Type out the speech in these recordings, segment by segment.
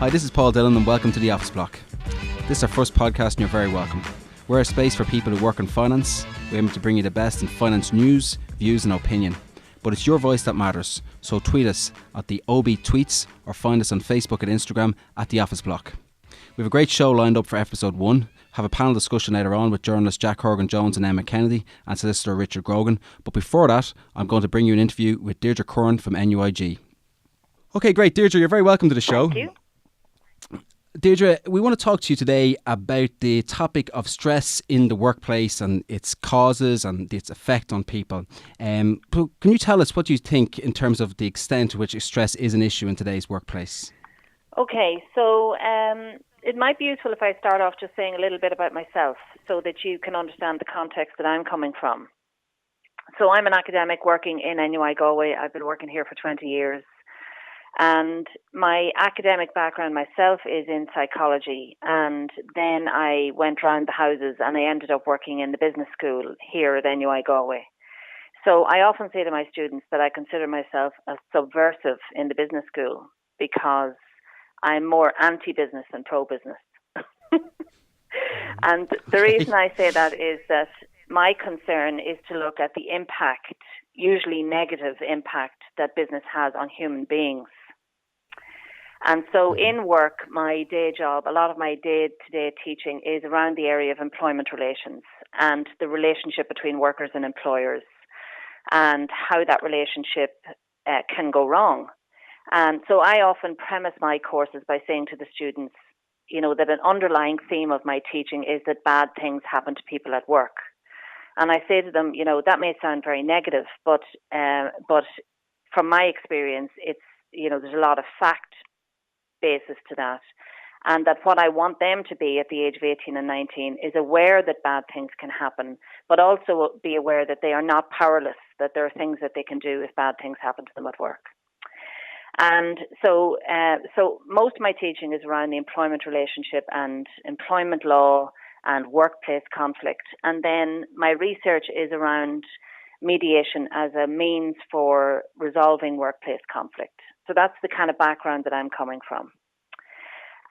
Hi, this is Paul Dillon and welcome to The Office Block. This is our first podcast and you're very welcome. We're a space for people who work in finance. We aim to bring you the best in finance news, views and opinion. But it's your voice that matters, so tweet us at the OB Tweets or find us on Facebook and Instagram at The Office Block. We have a great show lined up for episode 1. Have a panel discussion later on with journalists Horgan Jones and Emma Kennedy and solicitor Richard Grogan. But before that, I'm going to bring you an interview with Deirdre Curran from NUIG. Okay, great. Deirdre, you're very welcome to the show. Thank you. Deirdre, we want to talk to you today about the topic of stress in the workplace and its causes and its effect on people. Can you tell us what you think in terms of the extent to which stress is an issue in today's workplace? Okay, so it might be useful if I start off just saying a little bit about myself so that you can understand the context that I'm coming from. So I'm an academic working in NUI Galway. I've been working here for 20 years. And my academic background myself is in psychology. And then I went round the houses and I ended up working in the business school here at NUI Galway. So I often say to my students that I consider myself a subversive in the business school because I'm more anti-business than pro-business. And the reason I say that is that my concern is to look at the impact, usually negative impact, that business has on human beings. And so in work, my day job, a lot of my day-to-day teaching is around the area of employment relations and the relationship between workers and employers and how that relationship can go wrong. And so I often premise my courses by saying to the students, you know, that an underlying theme of my teaching is that bad things happen to people at work. And I say to them, you know, that may sound very negative, but from my experience, it's, you know, there's a lot of fact basis to that. And that what I want them to be at the age of 18 and 19 is aware that bad things can happen, but also be aware that they are not powerless, that there are things that they can do if bad things happen to them at work. And so most of my teaching is around the employment relationship and employment law and workplace conflict. And then my research is around mediation as a means for resolving workplace conflict. So that's the kind of background that I'm coming from.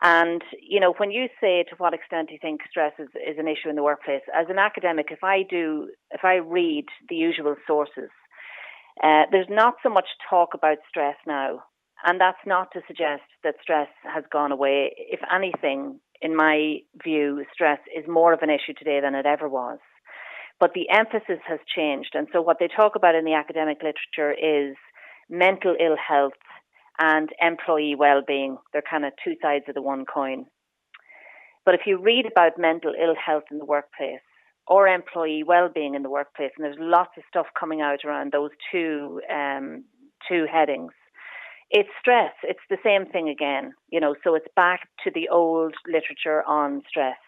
And, you know, when you say to what extent do you think stress is an issue in the workplace, as an academic, if I read the usual sources, there's not so much talk about stress now. And that's not to suggest that stress has gone away. If anything, in my view, stress is more of an issue today than it ever was. But the emphasis has changed. And so what they talk about in the academic literature is mental ill health and employee well-being. They're kind of two sides of the one coin. But if you read about mental ill health in the workplace or employee well-being in the workplace, and there's lots of stuff coming out around those two headings, it's stress. It's the same thing again, you know, so it's back to the old literature on stress.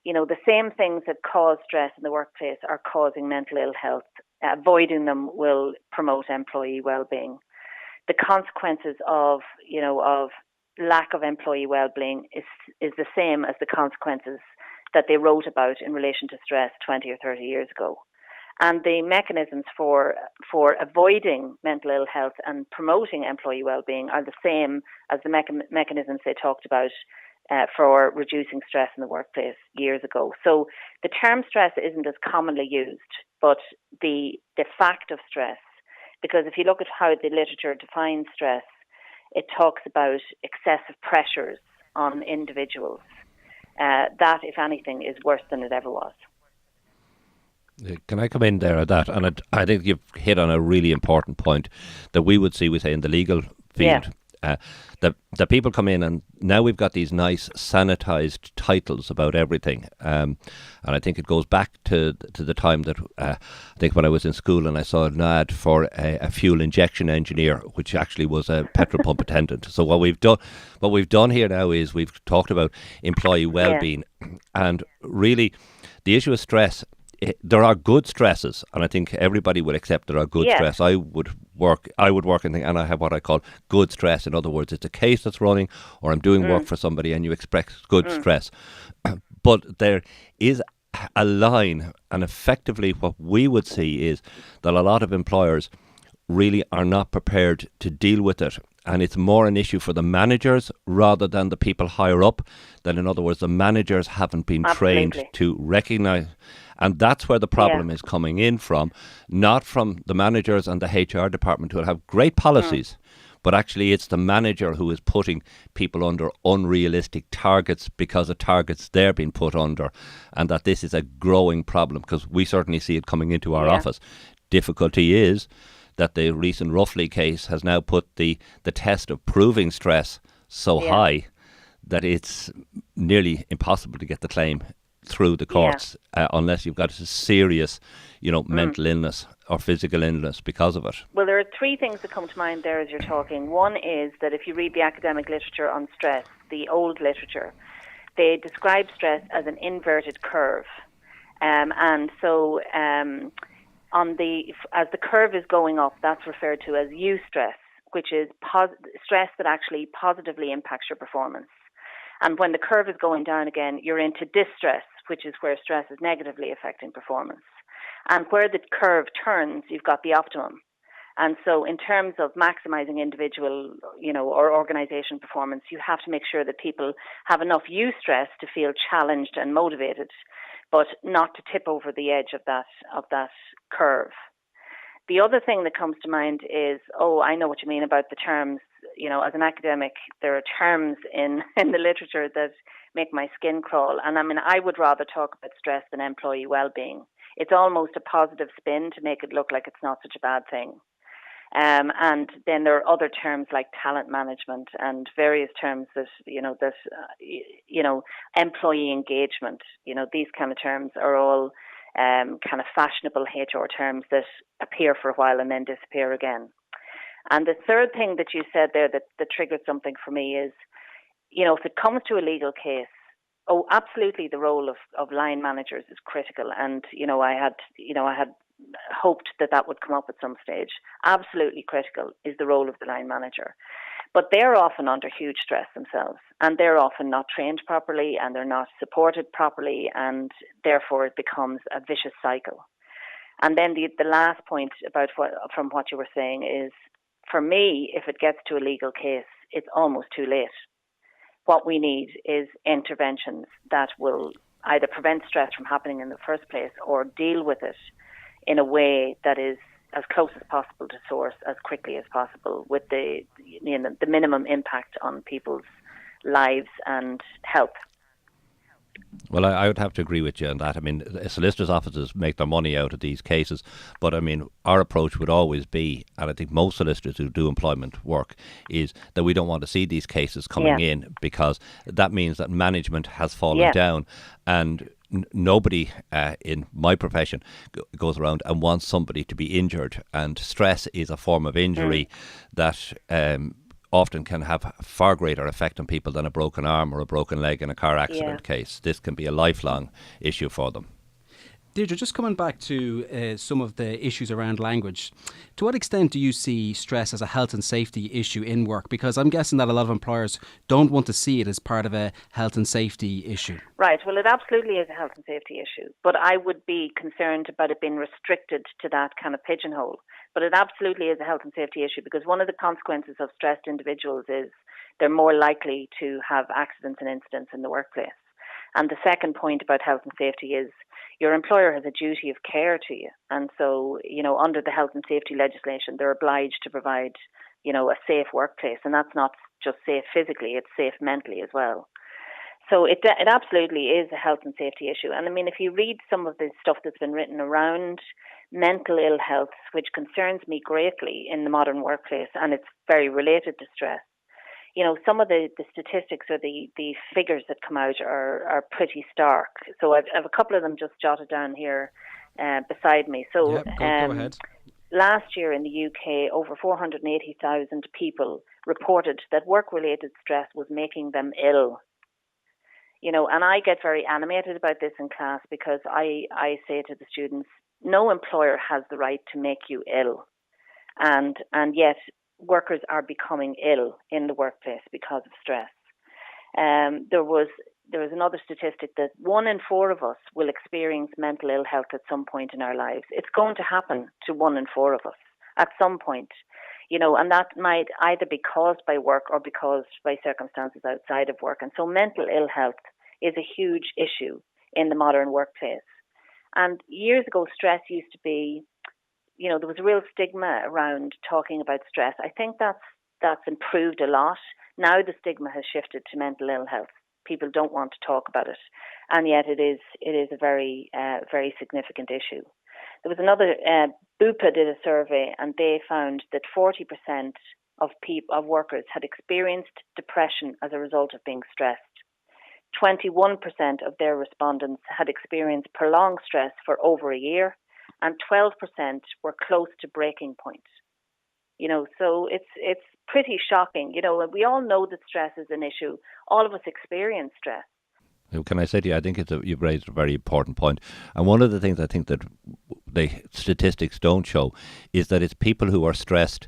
You know, the same things that cause stress in the workplace are causing mental ill health. Avoiding them will promote employee well-being. The consequences of lack of employee well-being is the same as the consequences that they wrote about in relation to stress 20 or 30 years ago. And the mechanisms for avoiding mental ill health and promoting employee well-being are the same as the mechanisms they talked about for reducing stress in the workplace years ago. So the term stress isn't as commonly used, but the fact of stress, because if you look at how the literature defines stress, it talks about excessive pressures on individuals. That, if anything, is worse than it ever was. Can I come in there at that? And I think you've hit on a really important point that we would see, we say, in the legal field. Yeah. The people come in and now we've got these nice sanitized titles about everything. And I think it goes back to the time that I think when I was in school and I saw an ad for a fuel injection engineer, which actually was a petrol pump attendant. So what we've done here now is we've talked about employee well-being. Yeah. And really the issue of stress, there are good stresses, and I think everybody would accept there are good stress. I would work and I have what I call good stress. In other words, it's a case that's running, or I'm doing work for somebody, and you expect good stress. But there is a line, and effectively what we would see is that a lot of employers really are not prepared to deal with it and it's more an issue for the managers rather than the people higher up. That, in other words, the managers haven't been trained to recognise. And that's where the problem is coming in from, not from the managers and the HR department who will have great policies, but actually it's the manager who is putting people under unrealistic targets because of targets they're being put under, and that this is a growing problem because we certainly see it coming into our office. Difficulty is that the recent Roughly case has now put the test of proving stress so high that it's nearly impossible to get the claim through the courts unless you've got a serious, mental illness or physical illness because of it. Well, there are three things that come to mind there as you're talking. One is that if you read the academic literature on stress, the old literature, they describe stress as an inverted curve. And so as the curve is going up, that's referred to as eustress, which is stress that actually positively impacts your performance. And when the curve is going down again, you're into distress, which is where stress is negatively affecting performance. And where the curve turns, you've got the optimum. And so in terms of maximizing individual, or organization performance, you have to make sure that people have enough eustress to feel challenged and motivated, but not to tip over the edge of that curve. The other thing that comes to mind is, I know what you mean about the terms. As an academic, there are terms in the literature that make my skin crawl. And I would rather talk about stress than employee well-being. It's almost a positive spin to make it look like it's not such a bad thing. And then there are other terms like talent management and various terms that employee engagement. These kind of terms are all kind of fashionable HR terms that appear for a while and then disappear again. And the third thing that you said there that triggered something for me is, if it comes to a legal case, absolutely the role of line managers is critical. And, I had hoped that would come up at some stage. Absolutely critical is the role of the line manager. But they're often under huge stress themselves, and they're often not trained properly, and they're not supported properly, and therefore it becomes a vicious cycle. And then the last point from what you were saying is, for me, if it gets to a legal case, it's almost too late. What we need is interventions that will either prevent stress from happening in the first place or deal with it in a way that is as close as possible to source as quickly as possible with the minimum impact on people's lives and health. Well, I would have to agree with you on that. Solicitors' offices make their money out of these cases, but our approach would always be, and I think most solicitors who do employment work, is that we don't want to see these cases coming in, because that means that management has fallen down, and nobody in my profession goes around and wants somebody to be injured, and stress is a form of injury that often can have far greater effect on people than a broken arm or a broken leg in a car accident case. This can be a lifelong issue for them. Deirdre, just coming back to some of the issues around language, to what extent do you see stress as a health and safety issue in work? Because I'm guessing that a lot of employers don't want to see it as part of a health and safety issue. Right. Well, it absolutely is a health and safety issue, but I would be concerned about it being restricted to that kind of pigeonhole. But it absolutely is a health and safety issue, because one of the consequences of stressed individuals is they're more likely to have accidents and incidents in the workplace. And the second point about health and safety is your employer has a duty of care to you. And so, under the health and safety legislation, they're obliged to provide, a safe workplace. And that's not just safe physically, it's safe mentally as well. So it absolutely is a health and safety issue. And if you read some of the stuff that's been written around mental ill health, which concerns me greatly in the modern workplace, and it's very related to stress, some of the statistics or the figures that come out are pretty stark. So I've a couple of them just jotted down here beside me. So go ahead. Last year in the UK, over 480,000 people reported that work-related stress was making them ill. And I get very animated about this in class, because I say to the students, no employer has the right to make you ill. And yet workers are becoming ill in the workplace because of stress. There was another statistic that 1 in 4 of us will experience mental ill health at some point in our lives. It's going to happen to 1 in 4 of us at some point. and that might either be caused by work or be caused by circumstances outside of work. And so mental ill health is a huge issue in the modern workplace. And years ago, stress used to be, there was a real stigma around talking about stress. I think that's improved a lot. Now the stigma has shifted to mental ill health. People don't want to talk about it, and yet it is a very very significant issue. There was another Bupa did a survey, and they found that 40% of workers had experienced depression as a result of being stressed. 21% of their respondents had experienced prolonged stress for over a year, and 12% were close to breaking point. So it's pretty shocking. We all know that stress is an issue. All of us experience stress. Can I say to you, I think you've raised a very important point. And one of the things I think that the statistics don't show is that it's people who are stressed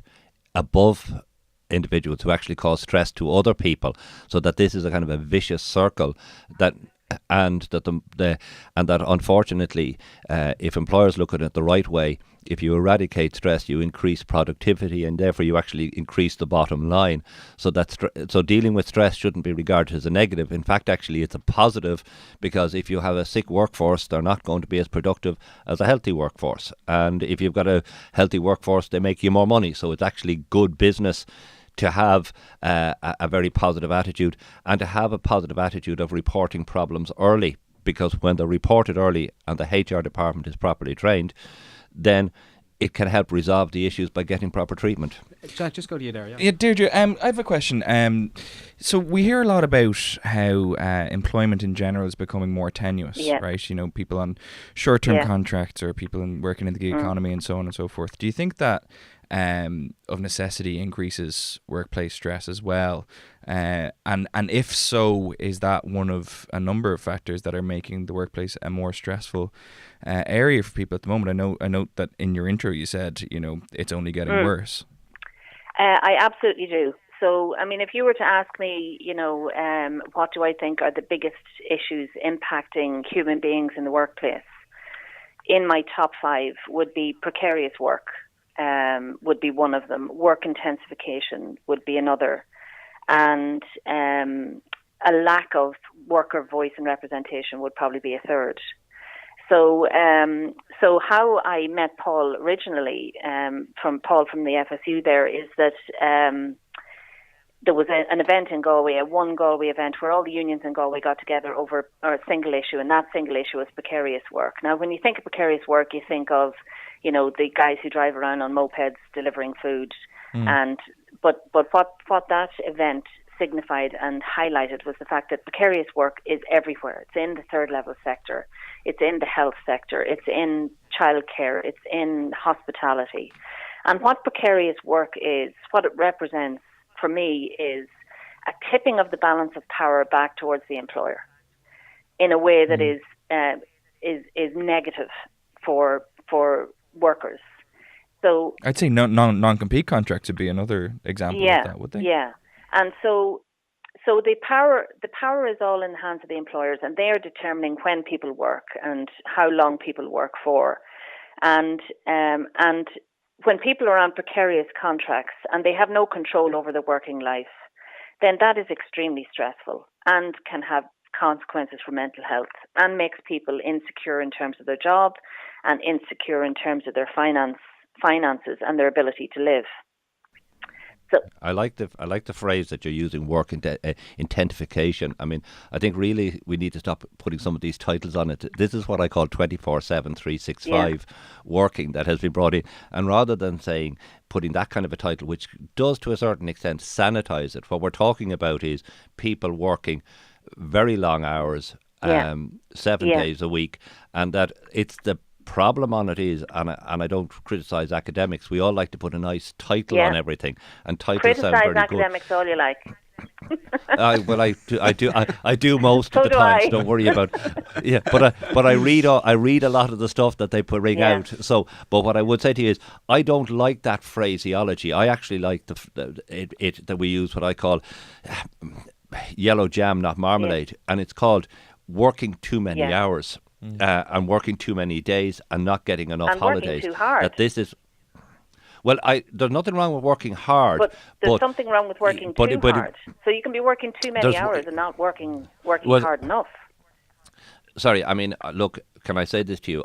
above individuals who actually cause stress to other people, so that this is a kind of a vicious circle that unfortunately, if employers look at it the right way, if you eradicate stress, you increase productivity, and therefore you actually increase the bottom line. So so dealing with stress shouldn't be regarded as a negative. In fact, actually, it's a positive, because if you have a sick workforce, they're not going to be as productive as a healthy workforce. And if you've got a healthy workforce, they make you more money. So it's actually good business to have a very positive attitude, and to have a positive attitude of reporting problems early, because when they're reported early and the HR department is properly trained, then it can help resolve the issues by getting proper treatment. Jack, just go to you there. Yeah, Deirdre, I have a question. So we hear a lot about how employment in general is becoming more tenuous, right? People on short-term contracts, or people working in the gig economy, and so on and so forth. Do you think that of necessity increases workplace stress as well? And if so, is that one of a number of factors that are making the workplace a more stressful area for people at the moment? I note that in your intro you said, it's only getting worse. I absolutely do. So, if you were to ask me, what do I think are the biggest issues impacting human beings in the workplace? In my top 5 would be precarious work. Would be one of them. Work intensification would be another, and a lack of worker voice and representation would probably be a third. So how I met Paul originally, from the FSU there, is that there was an event in Galway, a One Galway event, where all the unions in Galway got together over a single issue, and that single issue was precarious work. Now, when you think of precarious work, you think of the guys who drive around on mopeds delivering food. But what that event signified and highlighted was the fact that precarious work is everywhere. It's in the third level sector. It's in the health sector. It's in childcare. It's in hospitality. And what precarious work is, what it represents for me, is a tipping of the balance of power back towards the employer in a way that is negative for workers. So I'd say non-compete contracts would be another example of that, would they? Yeah. And so the power is all in the hands of the employers, and they are determining when people work and how long people work for. And when people are on precarious contracts and they have no control over their working life, then that is extremely stressful and can have consequences for mental health, and makes people insecure in terms of their job and insecure in terms of their finances and their ability to live. So I like the phrase that you're using, work intensification. I think really we need to stop putting some of these titles on it. This is what I call 24/7, 365 working that has been brought in. And rather than putting that kind of a title, which does to a certain extent sanitize it, what we're talking about is people working very long hours, 7 days a week, and that it's the problem on it is, and I don't criticise academics, we all like to put a nice title on everything, and titles sound very good. Criticize academics all you like. Well, I do most of the time. So don't worry about. Yeah, but I read a lot of the stuff that they bring out. So, but what I would say to you is, I don't like that phraseology. I actually like that we use what I call yellow jam, not marmalade, and it's called working too many hours. And working too many days and not getting enough holidays. Working too hard. That this is Well, there's nothing wrong with working hard. But there's something wrong with working too hard. So you can be working too many hours and not working hard enough. Sorry, I mean, look, can I say this to you?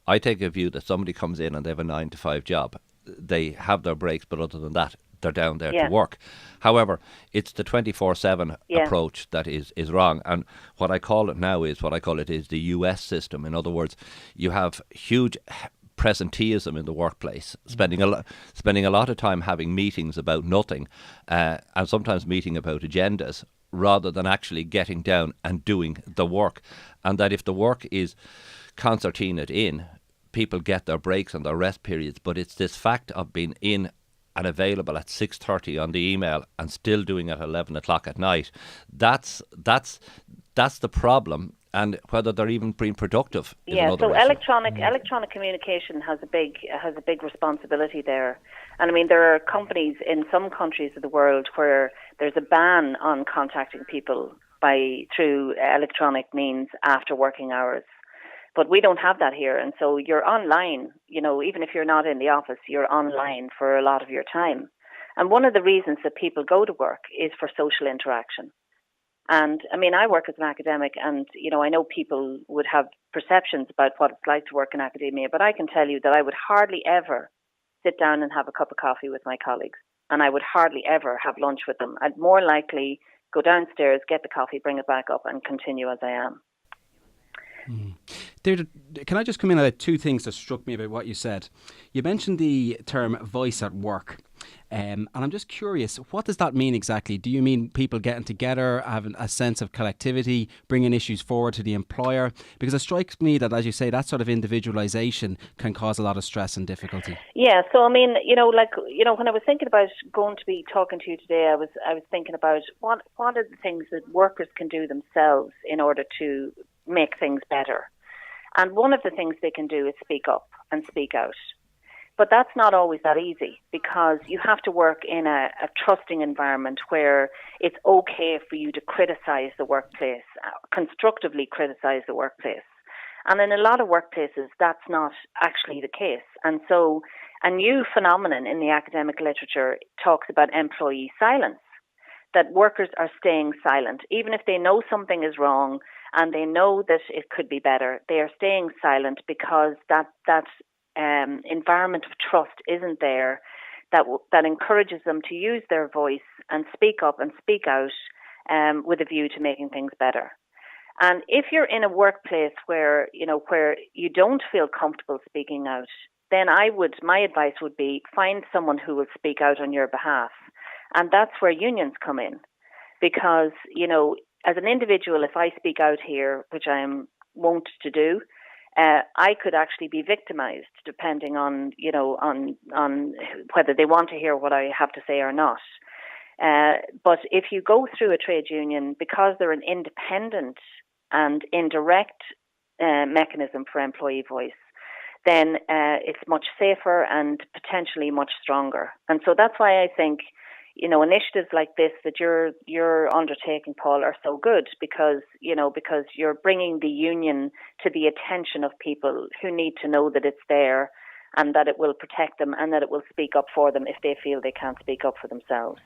I take a view that somebody comes in and they have a 9-to-5 job. They have their breaks, but other than that, they're down there to work. However, it's the 24/7 approach that is wrong. And what I call it now is the US system. In other words, you have huge presenteeism in the workplace, spending a lot of time having meetings about nothing, and sometimes meeting about agendas, rather than actually getting down and doing the work. And that if the work is concertinaed in, people get their breaks and their rest periods, but it's this fact of being in and available at 6:30 on the email and still doing it at 11 o'clock at night. That's the problem, and whether they're even being productive is another issue. Electronic communication has a big responsibility there. And I mean, there are companies in some countries of the world where there's a ban on contacting people through electronic means after working hours. But we don't have that here, and so you're online, even if you're not in the office, you're online for a lot of your time. And one of the reasons that people go to work is for social interaction. And I mean, I work as an academic, and I know people would have perceptions about what it's like to work in academia, but I can tell you that I would hardly ever sit down and have a cup of coffee with my colleagues, and I would hardly ever have lunch with them. I'd more likely go downstairs, get the coffee, bring it back up, and continue as I am. Deirdre, can I just come in at two things that struck me about what you said? You mentioned the term voice at work. And I'm just curious, what does that mean exactly? Do you mean people getting together, having a sense of collectivity, bringing issues forward to the employer? Because it strikes me that, as you say, that sort of individualisation can cause a lot of stress and difficulty. Yeah, so I mean, when I was thinking about going to be talking to you today, I was thinking about what are the things that workers can do themselves in order to make things better. And one of the things they can do is speak up and speak out. But that's not always that easy, because you have to work in a trusting environment where it's okay for you to criticize the workplace, constructively criticize the workplace. And in a lot of workplaces, that's not actually the case. And so a new phenomenon in the academic literature talks about employee silence, that workers are staying silent. Even if they know something is wrong and they know that it could be better, they are staying silent because that environment of trust isn't there, that encourages them to use their voice and speak up and speak out with a view to making things better. And if you're in a workplace where you don't feel comfortable speaking out, then my advice would be find someone who will speak out on your behalf. And that's where unions come in. Because, as an individual, if I speak out here, which I am wont to do, I could actually be victimized depending on whether they want to hear what I have to say or not. But if you go through a trade union, because they're an independent and indirect mechanism for employee voice, then it's much safer and potentially much stronger. And so that's why I think initiatives like this that you're undertaking, Paul, are so good because you're bringing the union to the attention of people who need to know that it's there and that it will protect them and that it will speak up for them if they feel they can't speak up for themselves.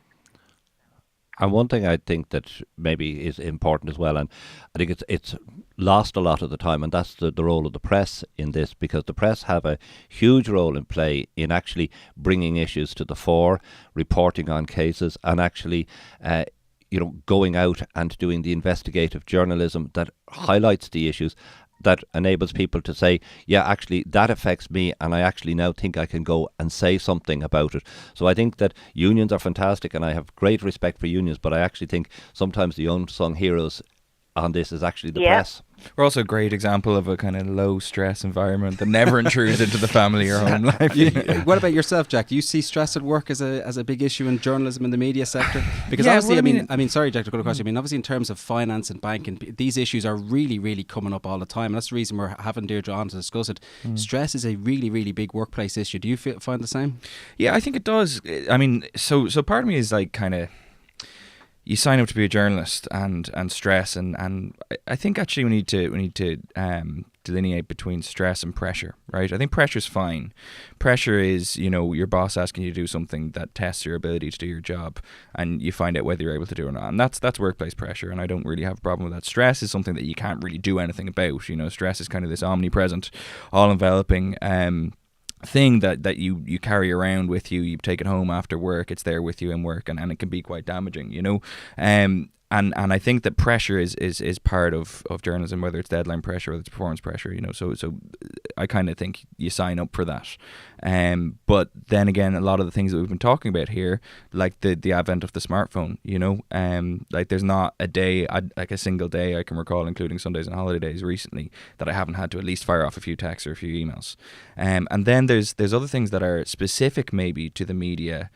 And one thing I think that maybe is important as well, and I think it's lost a lot of the time, and that's the role of the press in this, because the press have a huge role in play in actually bringing issues to the fore, reporting on cases, and actually going out and doing the investigative journalism that highlights the issues, that enables people to say, yeah, actually that affects me, and I actually now think I can go and say something about it. So I think that unions are fantastic, and I have great respect for unions, but I actually think sometimes the unsung heroes on this is actually the press. We're also a great example of a kind of low stress environment that never intrudes into the family or home life. What about yourself, Jack? Do you see stress at work as a big issue in journalism and the media sector? Because obviously, I mean, sorry, Jack, to go across. I mean, obviously, in terms of finance and banking, these issues are really, really coming up all the time. And that's the reason we're having Deirdre on to discuss it. Stress is a really, really big workplace issue. Do you find the same? Yeah, I think it does. I mean, so part of me is like kind of, you sign up to be a journalist and stress, and I think actually we need to delineate between stress and pressure, right? I think pressure's fine. Pressure is, your boss asking you to do something that tests your ability to do your job, and you find out whether you're able to do it or not, and that's workplace pressure, and I don't really have a problem with that. Stress is something that you can't really do anything about. Stress is kind of this omnipresent, all-enveloping thing that you carry around with you. You take it home after work. It's there with you in work, and it can be quite damaging. And I think that pressure is part of journalism, whether it's deadline pressure or it's performance pressure. So I kind of think you sign up for that. But then again, a lot of the things that we've been talking about here, like the advent of the smartphone, like there's not a single day I can recall, including Sundays and holidays recently, that I haven't had to at least fire off a few texts or a few emails. And then there's other things that are specific maybe to the media,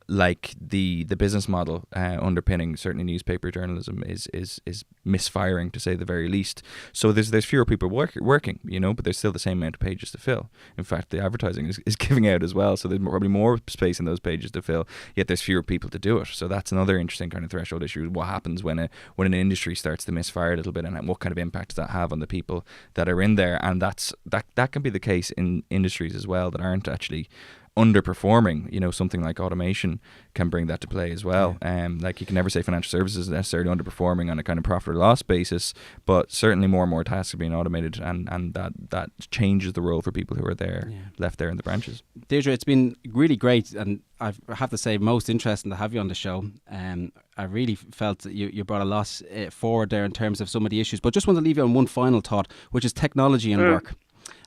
like the business model underpinning certainly newspaper journalism is misfiring, to say the very least. So there's fewer people working, but there's still the same amount of pages to fill. In fact, the advertising is giving out as well, so there's probably more space in those pages to fill, yet there's fewer people to do it. So that's another interesting kind of threshold issue. What happens when an industry starts to misfire a little bit, and what kind of impact does that have on the people that are in there? And that can be the case in industries as well that aren't actually underperforming. Something like automation can bring that to play as well. Like you can never say financial services is necessarily underperforming on a kind of profit or loss basis, but certainly more and more tasks are being automated, and that changes the role for people who are there, left there in the branches. Deirdre, it's been really great, and I have to say most interesting to have you on the show. I really felt that you brought a lot forward there in terms of some of the issues, but just want to leave you on one final thought, which is technology and work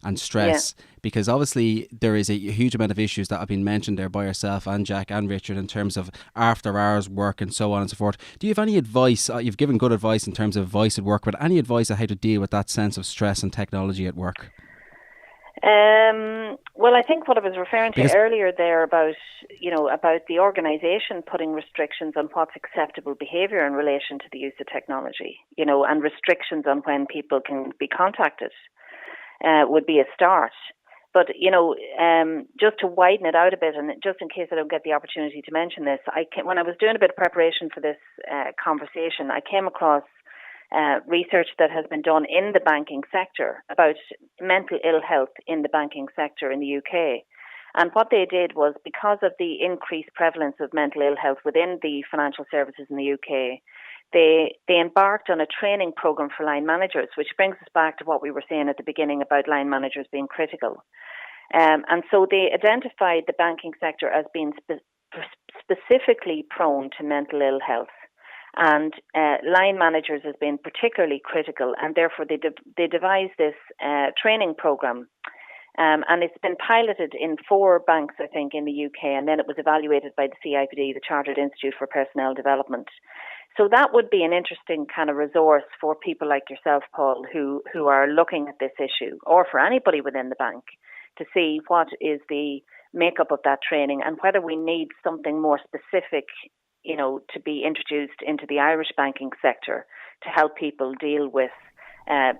and stress, because obviously there is a huge amount of issues that have been mentioned there by yourself and Jack and Richard in terms of after hours work and so on and so forth. Do you have any advice? You've given good advice in terms of advice at work, but any advice on how to deal with that sense of stress and technology at work? Well, I think what I was referring to earlier there about the organisation putting restrictions on what's acceptable behaviour in relation to the use of technology, and restrictions on when people can be contacted. Would be a start. But, just to widen it out a bit, and just in case I don't get the opportunity to mention this, when I was doing a bit of preparation for this conversation, I came across research that has been done in the banking sector about mental ill health in the banking sector in the UK. And what they did was, because of the increased prevalence of mental ill health within the financial services in the UK, they embarked on a training program for line managers, which brings us back to what we were saying at the beginning about line managers being critical. And so they identified the banking sector as being specifically prone to mental ill health, and line managers as being particularly critical, and therefore they devised this training program. And it's been piloted in 4 banks, I think, in the UK, and then it was evaluated by the CIPD, the Chartered Institute for Personnel Development. So that would be an interesting kind of resource for people like yourself, Paul, who are looking at this issue, or for anybody within the bank, to see what is the makeup of that training and whether we need something more specific, to be introduced into the Irish banking sector to help people deal with,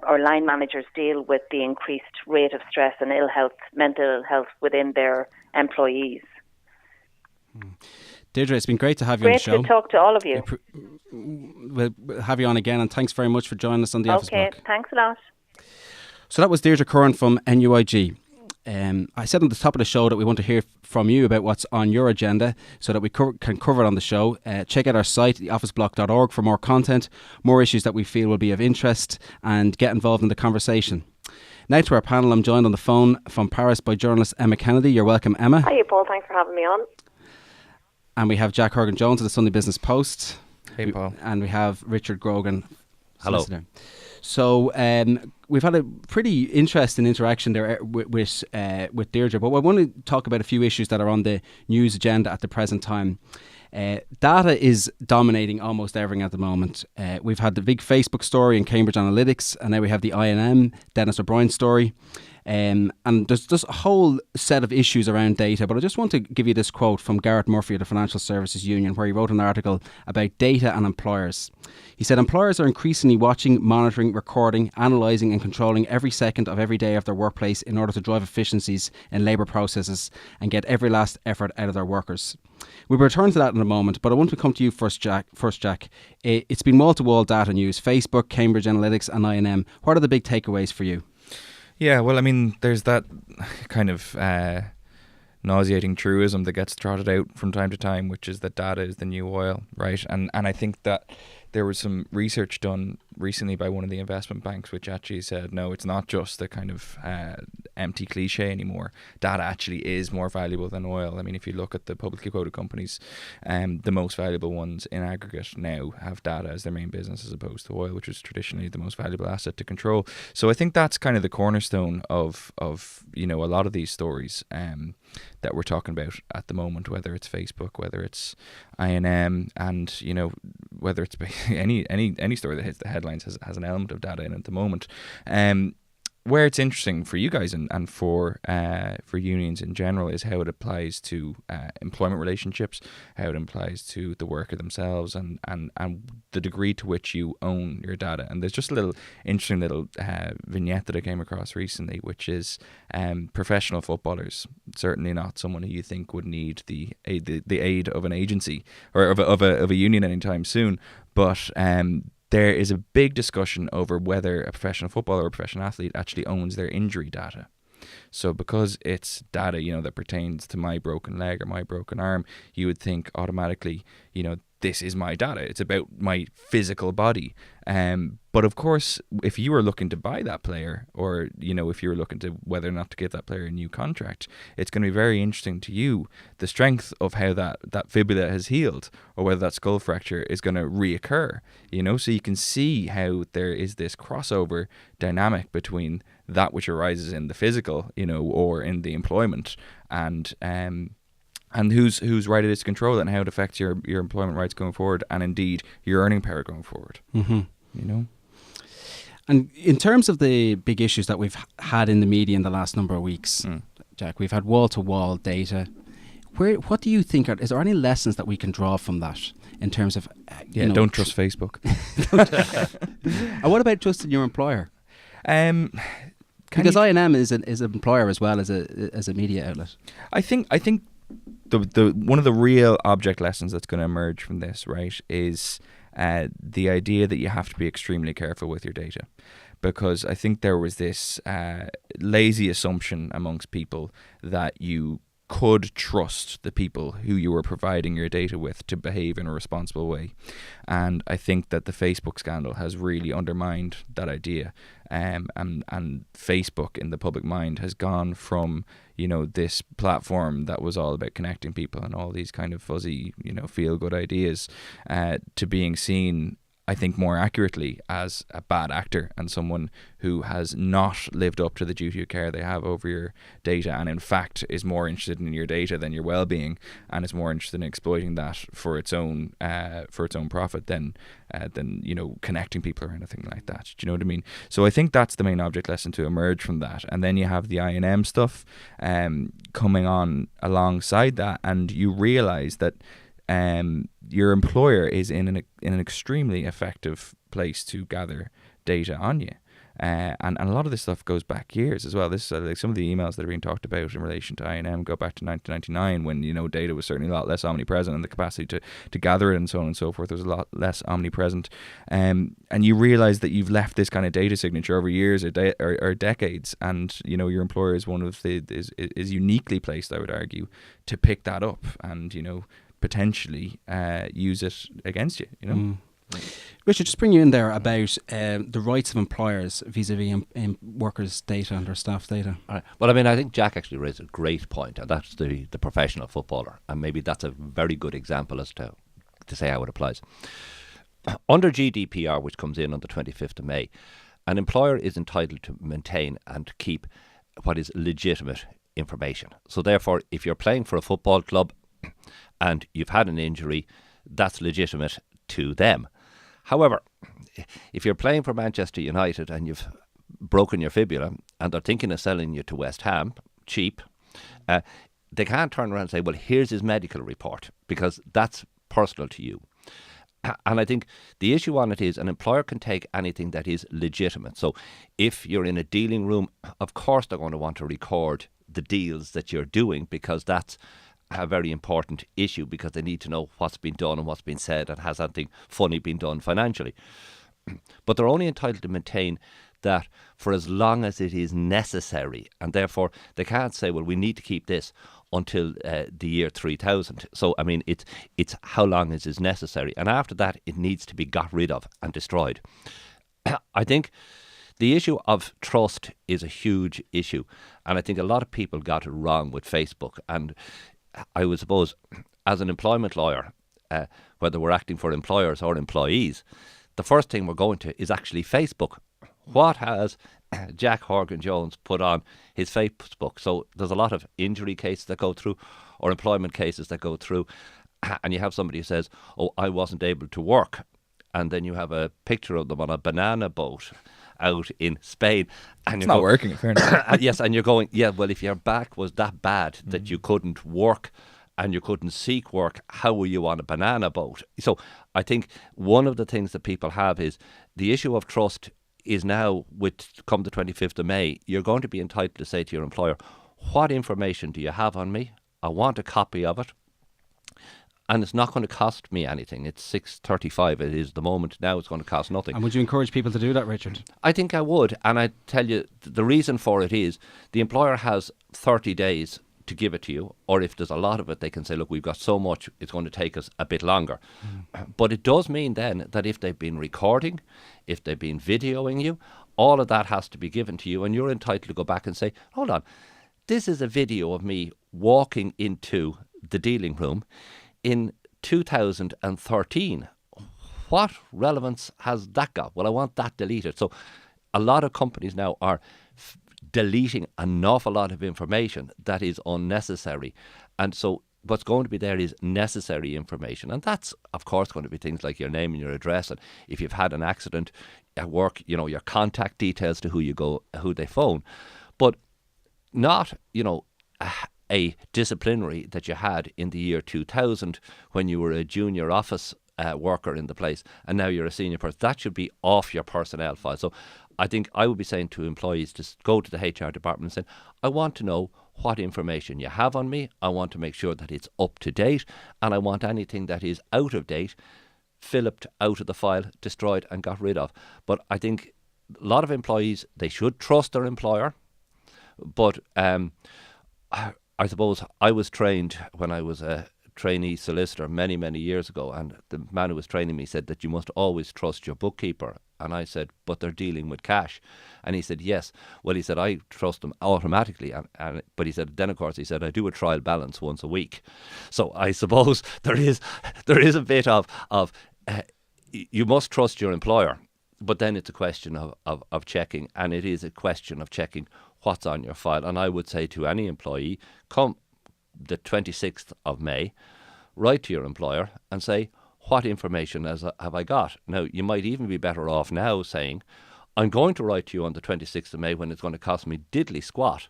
or line managers deal with, the increased rate of stress and mental ill health within their employees. Deirdre, it's been great to have you on the show. Great to talk to all of you. We'll have you on again, and thanks very much for joining us on the Office Block. Okay, thanks a lot. So that was Deirdre Curran from NUIG. I said on the top of the show that we want to hear from you about what's on your agenda so that we can cover it on the show. Check out our site, theofficeblock.org, for more content, more issues that we feel will be of interest, and get involved in the conversation. Now to our panel. I'm joined on the phone from Paris by journalist Emma Kennedy. You're welcome, Emma. Hi, Paul. Thanks for having me on. And we have Jack Horgan Jones of the Sunday Business Post. Hey, Paul. And we have Richard Grogan. Hello. Solicitor. So we've had a pretty interesting interaction there with Deirdre, but I want to talk about a few issues that are on the news agenda at the present time. Data is dominating almost everything at the moment. We've had the big Facebook story in Cambridge Analytics, and now we have the INM, Dennis O'Brien story. And there's a whole set of issues around data, but I just want to give you this quote from Garrett Murphy of the Financial Services Union, where he wrote an article about data and employers. He said, employers are increasingly watching, monitoring, recording, analysing and controlling every second of every day of their workplace in order to drive efficiencies in labour processes and get every last effort out of their workers. We'll return to that in a moment, but I want to come to you first, Jack. It's been wall-to-wall data news: Facebook, Cambridge Analytica and I&M. What are the big takeaways for you? Yeah, well, I mean, there's that kind of nauseating truism that gets trotted out from time to time, which is that data is the new oil, right? And I think that there was some research done recently by one of the investment banks which actually said, no, it's not just a kind of empty cliche anymore. Data actually is more valuable than oil. I mean, if you look at the publicly quoted companies, the most valuable ones in aggregate now have data as their main business as opposed to oil, which is traditionally the most valuable asset to control. So I think that's kind of the cornerstone of a lot of these stories that we're talking about at the moment, whether it's Facebook, whether it's I&M, and whether it's any story that hits the headlines has an element of data in it at the moment. Where it's interesting for you guys and for unions in general is how it applies to employment relationships, how it applies to the worker themselves, and the degree to which you own your data. And there's just a interesting little vignette that I came across recently, which is professional footballers. Certainly not someone who you think would need the aid of an agency or of a union anytime soon, but there is a big discussion over whether a professional footballer or a professional athlete actually owns their injury data. So because it's data, that pertains to my broken leg or my broken arm, you would think automatically, this is my data. It's about my physical body. But of course, if you were looking to buy that player, or, if you were looking to whether or not to give that player a new contract, it's going to be very interesting to you, the strength of how that fibula has healed, or whether that skull fracture is going to reoccur, so you can see how there is this crossover dynamic between that which arises in the physical, or in the employment, and whose right it is to control it, and how it affects your employment rights going forward, and indeed your earning power going forward. Mm-hmm. And in terms of the big issues that we've had in the media in the last number of weeks, Jack, we've had wall-to-wall data. What do you think is there any lessons that we can draw from that in terms of don't trust Facebook. And what about trusting your employer? Because I&M is an employer as well as a media outlet. I think the one of the real object lessons that's going to emerge from this, right, is the idea that you have to be extremely careful with your data, because I think there was this lazy assumption amongst people that you could trust the people who you were providing your data with to behave in a responsible way. And I think that the Facebook scandal has really undermined that idea. And Facebook in the public mind has gone from, this platform that was all about connecting people and all these kind of fuzzy, feel-good ideas, to being seen, I think, more accurately as a bad actor and someone who has not lived up to the duty of care they have over your data, and in fact is more interested in your data than your well-being, and is more interested in exploiting that for its own profit than connecting people or anything like that. Do you know what I mean? So I think that's the main object lesson to emerge from that. And then you have the I&M stuff coming on alongside that, and you realise that your employer is in an extremely effective place to gather data on you. And a lot of this stuff goes back years as well. This like some of the emails that are being talked about in relation to I&M go back to 1999, when data was certainly a lot less omnipresent, and the capacity to gather it and so on and so forth was a lot less omnipresent. And you realise that you've left this kind of data signature over years or decades, and your employer is is uniquely placed, I would argue, to pick that up and potentially use it against you. Richard, just bring you in there about the rights of employers vis-a-vis workers' data and their staff data. All right. Well, I mean, I think Jack actually raised a great point, and that's the professional footballer, and maybe that's a very good example as to say how it applies. Under GDPR, which comes in on the 25th of May, an employer is entitled to maintain and keep what is legitimate information. So therefore, if you're playing for a football club and you've had an injury, that's legitimate to them. However, if you're playing for Manchester United and you've broken your fibula and they're thinking of selling you to West Ham, cheap, they can't turn around and say, well, here's his medical report, because that's personal to you. And I think the issue on it is an employer can take anything that is legitimate. So if you're in a dealing room, of course they're going to want to record the deals that you're doing, because that's a very important issue, because they need to know what's been done and what's been said and has anything funny been done financially. But they're only entitled to maintain that for as long as it is necessary, and therefore they can't say, well, we need to keep this until the year 3000. So, I mean, it's how long is necessary. And after that, it needs to be got rid of and destroyed. I think the issue of trust is a huge issue. And I think a lot of people got it wrong with Facebook. And I would suppose, as an employment lawyer, whether we're acting for employers or employees, the first thing we're going to is actually Facebook. What has Jack Horgan Jones put on his Facebook? So there's a lot of injury cases that go through, or employment cases that go through, and you have somebody who says, oh, I wasn't able to work, and then you have a picture of them on a banana boat out in Spain, and it's not working, in fairness. Yes, and you're going, yeah, well, if your back was that bad that you couldn't work and you couldn't seek work, how were you on a banana boat? So I think one of the things that people have is the issue of trust is now, with come the 25th of May, you're going to be entitled to say to your employer, what information do you have on me? I want a copy of it. And it's not going to cost me anything. It's $6.35. It is the moment now. It's going to cost nothing. And would you encourage people to do that, Richard? I think I would. And I tell you, the reason for it is the employer has 30 days to give it to you. Or if there's a lot of it, they can say, look, we've got so much, it's going to take us a bit longer. But it does mean then that if they've been recording, if they've been videoing you, all of that has to be given to you. And you're entitled to go back and say, hold on, this is a video of me walking into the dealing room in 2013. What relevance has that got? Well, I want that deleted. So a lot of companies now are deleting an awful lot of information that is unnecessary. And so what's going to be there is necessary information. And that's, of course, going to be things like your name and your address. And if you've had an accident at work, you know, your contact details to who you go, who they phone. But not, you know, a disciplinary that you had in the year 2000 when you were a junior office worker in the place, and now you're a senior person. That should be off your personnel file. So I think I would be saying to employees to go to the HR department and say, I want to know what information you have on me. I want to make sure that it's up to date, and I want anything that is out of date filled out of the file, destroyed and got rid of. But I think a lot of employees, they should trust their employer. But I suppose I was trained when I was a trainee solicitor many, many years ago, and the man who was training me said that you must always trust your bookkeeper. And I said, but they're dealing with cash. And he said, yes. Well, he said, I trust them automatically. But he said, then of course, he said, I do a trial balance once a week. So I suppose there is a bit of you must trust your employer. But then it's a question of checking, and it is a question of checking what's on your file. And I would say to any employee, come the 26th of May, write to your employer and say, what information have I got? Now, you might even be better off now saying, I'm going to write to you on the 26th of May when it's going to cost me diddly squat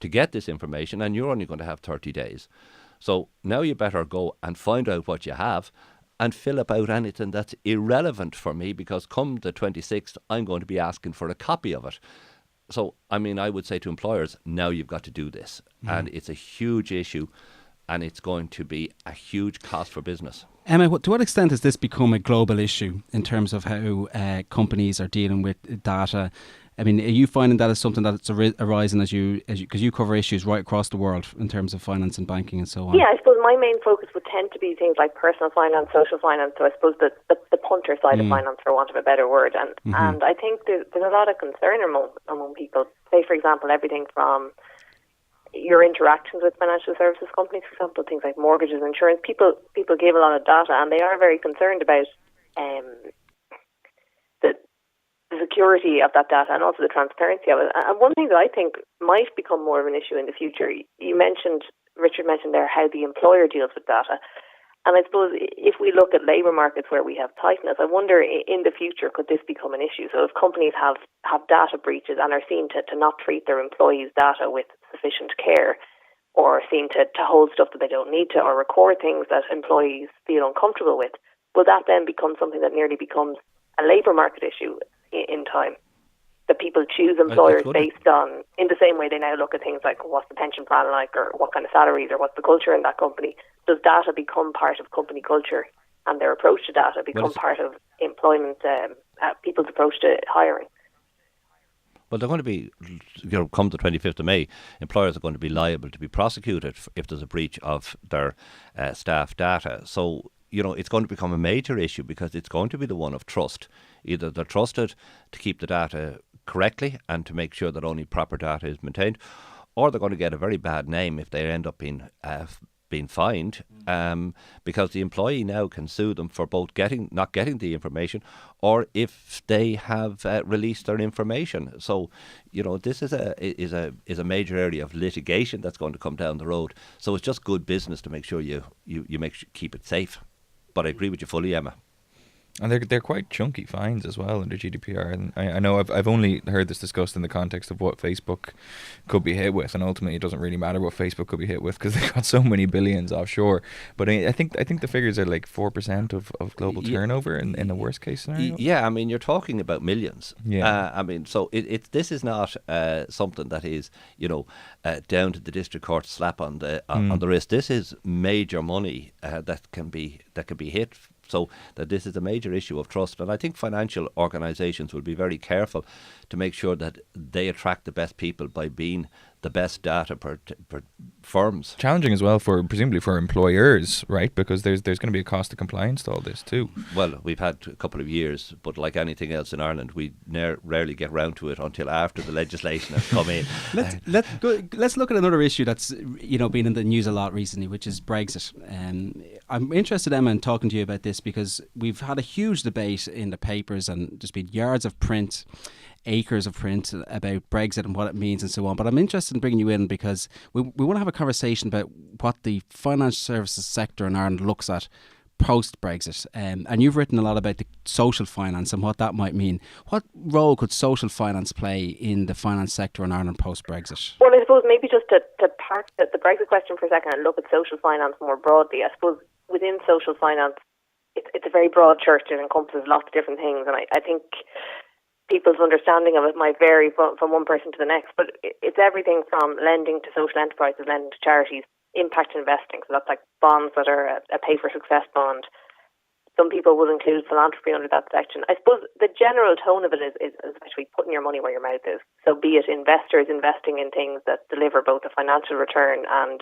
to get this information, and you're only going to have 30 days. So now you better go and find out what you have and fill up out anything that's irrelevant for me, because come the 26th, I'm going to be asking for a copy of it. So, I mean, I would say to employers, now you've got to do this. And it's a huge issue, and it's going to be a huge cost for business. Emma, to what extent has this become a global issue in terms of how companies are dealing with data? I mean, are you finding that as something that's arising as you because you cover issues right across the world in terms of finance and banking and so on? Yeah, I suppose my main focus would tend to be things like personal finance, social finance. So I suppose the punter side of finance, for want of a better word. And I think there's a lot of concern among people. Say, for example, everything from your interactions with financial services companies, for example, things like mortgages, insurance. People give a lot of data, and they are very concerned about the security of that data and also the transparency of it. And one thing that I think might become more of an issue in the future, Richard mentioned there how the employer deals with data. And I suppose if we look at labour markets where we have tightness, I wonder in the future, could this become an issue? So if companies have data breaches and are seen to not treat their employees' data with sufficient care, or seem to hold stuff that they don't need to, or record things that employees feel uncomfortable with, will that then become something that nearly becomes a labour market issue in time? That people choose employers based on, in the same way they now look at things like what's the pension plan like, or what kind of salaries, or what's the culture in that company. Does data become part of company culture, and their approach to data become part of employment, people's approach to hiring? Well, they're going to be, come the 25th of May, employers are going to be liable to be prosecuted if there's a breach of their staff data. So, it's going to become a major issue because it's going to be the one of trust. Either they're trusted to keep the data correctly and to make sure that only proper data is maintained, or they're going to get a very bad name if they end up being fined, because the employee now can sue them for both not getting the information, or if they have released their information. So, this is a major area of litigation that's going to come down the road. So it's just good business to make sure you keep it safe. But I agree with you fully, Emma. And they're quite chunky fines as well under GDPR. And I know I've only heard this discussed in the context of what Facebook could be hit with, and ultimately it doesn't really matter what Facebook could be hit with because they've got so many billions offshore. But I think the figures are like 4% of global turnover in the worst case scenario. Yeah, I mean you're talking about millions. Yeah, I mean so this is not something that is down to the district court slap on the wrist. This is major money that can be hit. So that this is a major issue of trust. And I think financial organisations will be very careful to make sure that they attract the best people by being the best data per firms. Challenging as well presumably for employers, right? Because there's going to be a cost of compliance to all this too. Well, we've had a couple of years, but like anything else in Ireland, we rarely get round to it until after the legislation has come in. Let's look at another issue that's been in the news a lot recently, which is Brexit. I'm interested, Emma, in talking to you about this because we've had a huge debate in the papers and there's been yards of print, acres of print about Brexit and what it means and so on. But I'm interested in bringing you in because we want to have a conversation about what the financial services sector in Ireland looks at post-Brexit. And you've written a lot about the social finance and what that might mean. What role could social finance play in the finance sector in Ireland post-Brexit? Well, I suppose maybe just to park the Brexit question for a second and look at social finance more broadly. I suppose within social finance, it's a very broad church. It encompasses lots of different things. And I think people's understanding of it might vary from one person to the next, but it's everything from lending to social enterprises, lending to charities, impact investing. So that's like bonds that are a pay for success bond. Some people will include philanthropy under that section. I suppose the general tone of it is actually putting your money where your mouth is. So be it investors investing in things that deliver both a financial return and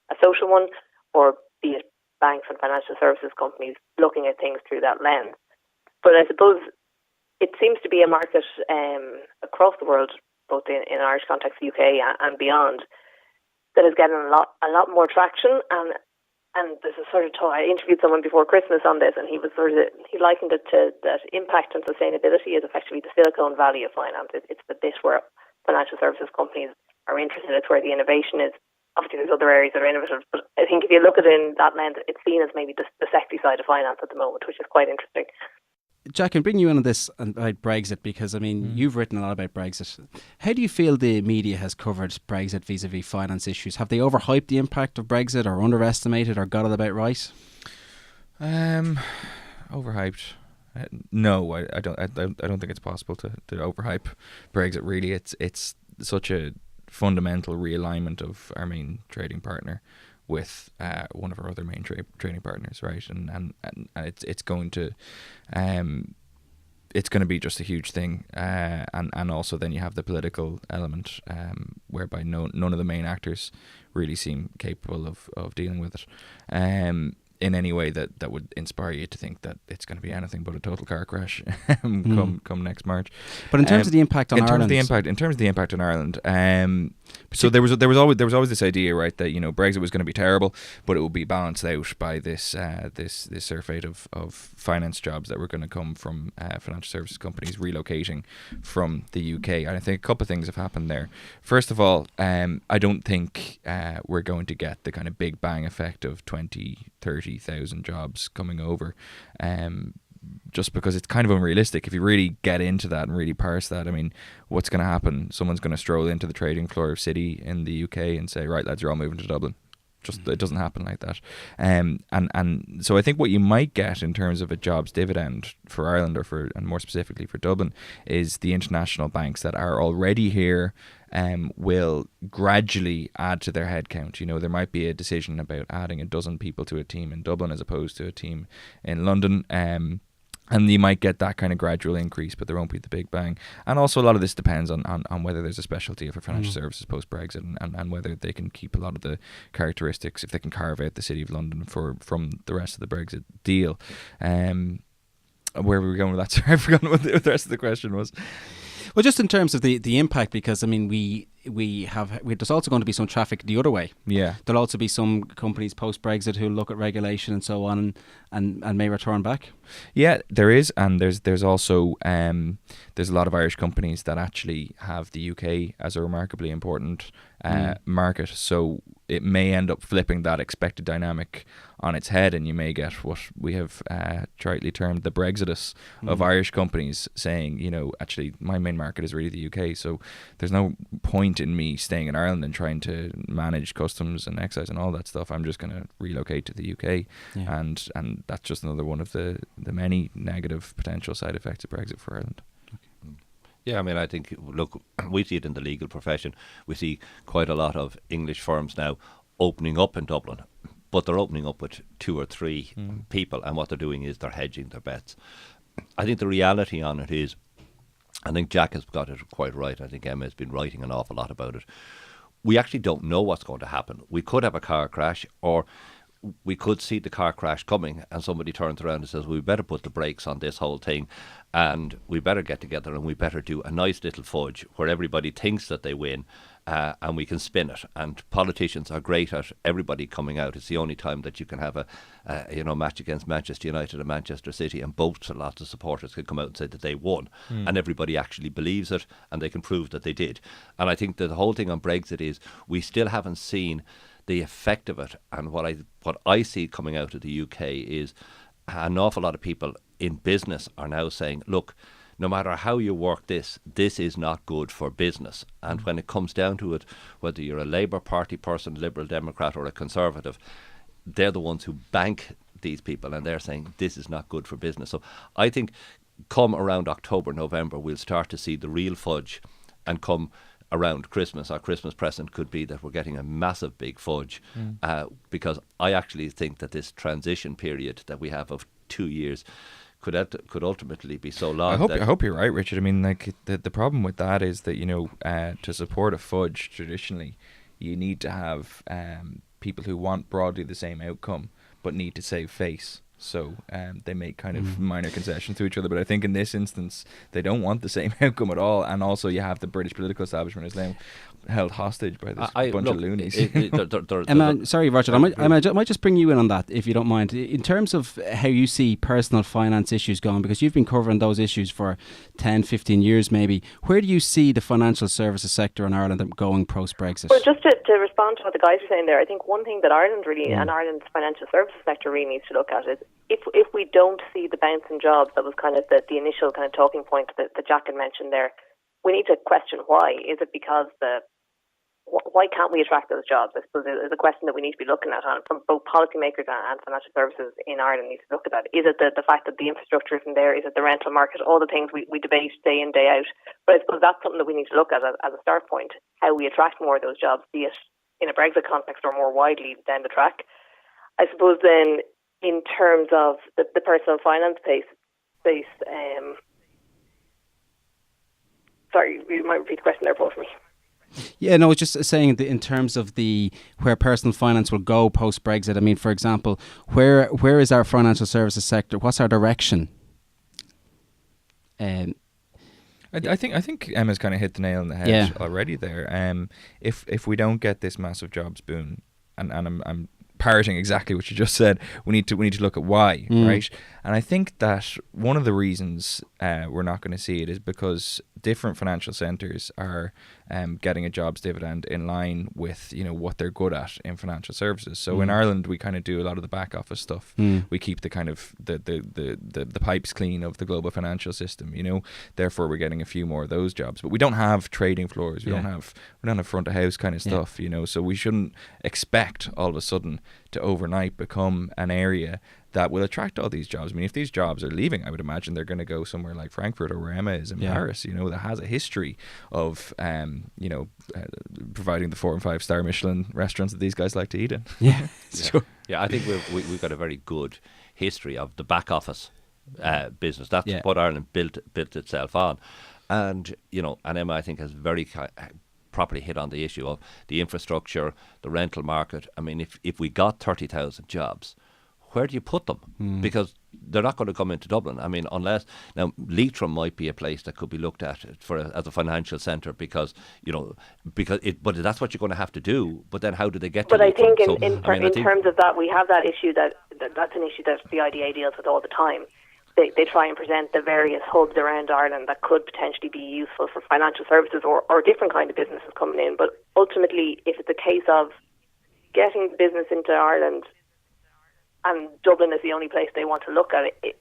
a social one, or be it banks and financial services companies looking at things through that lens. But I suppose it seems to be a market across the world, both in Irish context, UK and beyond, that is getting a lot more traction. And there's a sort of talk. I interviewed someone before Christmas on this, and he likened it to that impact and sustainability is effectively the Silicon Valley of finance. It's the bit where financial services companies are interested. It's where the innovation is. Obviously, there's other areas that are innovative, but I think if you look at it in that lens, it's seen as maybe the sexy side of finance at the moment, which is quite interesting. Jack, I'm bringing you in on this about Brexit because, I mean, you've written a lot about Brexit. How do you feel the media has covered Brexit vis-a-vis finance issues? Have they overhyped the impact of Brexit or underestimated or got it about right? Overhyped. No, I don't think it's possible to overhype Brexit. Really, it's such a fundamental realignment of our main trading partner with one of our other main trading partners, right? And it's going to be just a huge thing, and also then you have the political element, whereby none of the main actors really seem capable of dealing with it in any way that would inspire you to think that it's going to be anything but a total car crash come next March. But in terms of the impact on Ireland, in terms of the impact on Ireland, So there was always this idea, right, that Brexit was going to be terrible, but it would be balanced out by this surfeit of finance jobs that were going to come from financial services companies relocating from the UK. And I think a couple of things have happened there. First of all, I don't think we're going to get the kind of big bang effect of 20,000-30,000 jobs coming over. Just because it's kind of unrealistic. If you really get into that and really parse that, I mean, what's going to happen? Someone's going to stroll into the trading floor of City in the UK and say, right, lads, you're all moving to Dublin. It doesn't happen like that. And so I think what you might get in terms of a jobs dividend for Ireland and more specifically for Dublin is the international banks that are already here will gradually add to their headcount. There might be a decision about adding a dozen people to a team in Dublin as opposed to a team in London. And you might get that kind of gradual increase, but there won't be the big bang. And also a lot of this depends on whether there's a specialty for financial services post-Brexit and whether they can keep a lot of the characteristics, if they can carve out the City of London from the rest of the Brexit deal. Where were we going with that? Sorry, I've forgotten what the rest of the question was. Well, just in terms of the impact, because I mean, there's also going to be some traffic the other way. Yeah, there'll also be some companies post Brexit who look at regulation and so on, and may return back. Yeah, there is, and there's also there's a lot of Irish companies that actually have the UK as a remarkably important market. So it may end up flipping that expected dynamic on its head, and you may get what we have tritely termed the Brexodus of Irish companies saying, actually my main market is really the UK, so there's no point in me staying in Ireland and trying to manage customs and excise and all that stuff. I'm just going to relocate to the UK, and that's just another one of the many negative potential side effects of Brexit for Ireland. Yeah, I mean, I think, look, we see it in the legal profession. We see quite a lot of English firms now opening up in Dublin, but they're opening up with 2 or 3 people, and what they're doing is they're hedging their bets. I think the reality on it is, I think Jack has got it quite right. I think Emma has been writing an awful lot about it. We actually don't know what's going to happen. We could have a car crash, or we could see the car crash coming and somebody turns around and says, well, we better put the brakes on this whole thing and we better get together and we better do a nice little fudge where everybody thinks that they win and we can spin it. And politicians are great at everybody coming out. It's the only time that you can have a match against Manchester United and Manchester City, and both lots of supporters can come out and say that they won, and everybody actually believes it and they can prove that they did. And I think that the whole thing on Brexit is we still haven't seen the effect of it. And what I see coming out of the UK is an awful lot of people in business are now saying, look, no matter how you work this is not good for business. And when it comes down to it, whether you're a Labour Party person, Liberal Democrat or a Conservative, they're the ones who bank these people, and they're saying this is not good for business. So I think come around October, November, we'll start to see the real fudge, and come around Christmas, our Christmas present could be that we're getting a massive big fudge, because I actually think that this transition period that we have of 2 years could ultimately be so long. I hope you're right, Richard. I mean, like the problem with that is that to support a fudge traditionally, you need to have people who want broadly the same outcome but need to save face. So they make kind of minor concessions to each other. But I think in this instance, they don't want the same outcome at all. And also you have the British political establishment is now held hostage by this bunch of loonies. Sorry, Richard, I might just bring you in on that, if you don't mind. In terms of how you see personal finance issues going, because you've been covering those issues for 10, 15 years maybe, where do you see the financial services sector in Ireland going post-Brexit? Well, just to respond to what the guys are saying there, I think one thing that Ireland really, and Ireland's financial services sector really needs to look at is if we don't see the bounce in jobs, that was kind of the initial kind of talking point that Jack had mentioned there, we need to question why. Is it because why can't we attract those jobs? I suppose is a question that we need to be looking at, and from both policymakers and financial services in Ireland need to look at that. Is it the fact that the infrastructure isn't there? Is it the rental market? All the things we debate day in, day out. But I suppose that's something that we need to look at as a start point, how we attract more of those jobs, be it in a Brexit context or more widely down the track. I suppose then in terms of the personal finance space, sorry, you might repeat the question there, Paul, for me. Yeah, no, it's just saying that in terms of where personal finance will go post Brexit. I mean, for example, where is our financial services sector? What's our direction? I think Emma's kind of hit the nail on the head already there. If we don't get this massive jobs boom, and I'm parroting exactly what you just said, we need to look at why, right? And I think that one of the reasons we're not going to see it is because different financial centres are getting a jobs dividend in line with what they're good at in financial services. So in Ireland, we kind of do a lot of the back office stuff. We keep the kind of the pipes clean of the global financial system. Therefore we're getting a few more of those jobs. But we don't have trading floors. We don't have front of house kind of stuff. So we shouldn't expect all of a sudden to overnight become an area that will attract all these jobs. I mean, if these jobs are leaving, I would imagine they're going to go somewhere like Frankfurt or where Emma is in Paris, that has a history of, providing the 4 and 5 star Michelin restaurants that these guys like to eat in. Sure. Yeah, I think we've got a very good history of the back office business. That's what Ireland built itself on. And, and Emma, I think, has very properly hit on the issue of the infrastructure, the rental market. I mean, if we got 30,000 jobs, where do you put them? Because they're not going to come into Dublin. I mean, unless now Leitrim might be a place that could be looked at as a financial centre because but that's what you're going to have to do. But then how do they get to Leitrim? But I think in terms of that, we have that issue that's an issue that the IDA deals with all the time. They try and present the various hubs around Ireland that could potentially be useful for financial services or different kind of businesses coming in. But ultimately, if it's a case of getting business into Ireland and Dublin is the only place they want to look at it,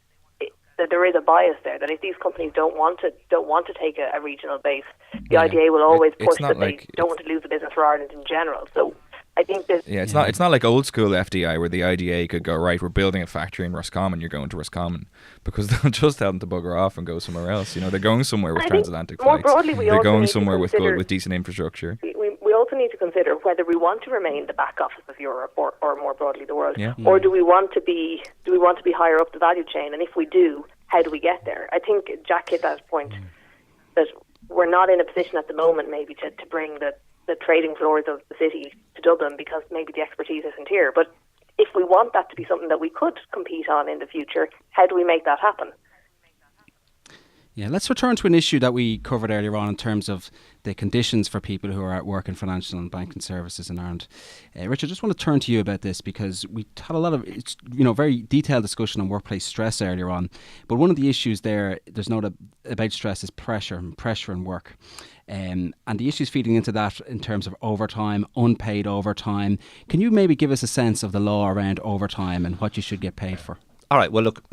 that there is a bias there. That if these companies don't want to take a regional base, the IDA will always push that they don't want to lose the business for Ireland in general. So I think that it's not like old school FDI where the IDA could go, right, we're building a factory in Roscommon, you're going to Roscommon, because they'll just tell them to bugger off and go somewhere else. They're going somewhere with transatlantic flights. More broadly, they're going somewhere with decent infrastructure. We also need to consider whether we want to remain the back office of Europe or more broadly the world, or do we want to be higher up the value chain? And if we do, how do we get there? I think Jack hit that point that we're not in a position at the moment maybe to bring the trading floors of the city to Dublin because maybe the expertise isn't here. But if we want that to be something that we could compete on in the future, how do we make that happen? Yeah, let's return to an issue that we covered earlier on in terms of the conditions for people who are at work in financial and banking services in Ireland. Richard, I just want to turn to you about this because we had a lot of very detailed discussion on workplace stress earlier on. But one of the issues there's no doubt about stress is pressure in work. And the issues feeding into that in terms of overtime, unpaid overtime. Can you maybe give us a sense of the law around overtime and what you should get paid for? All right. Well, look,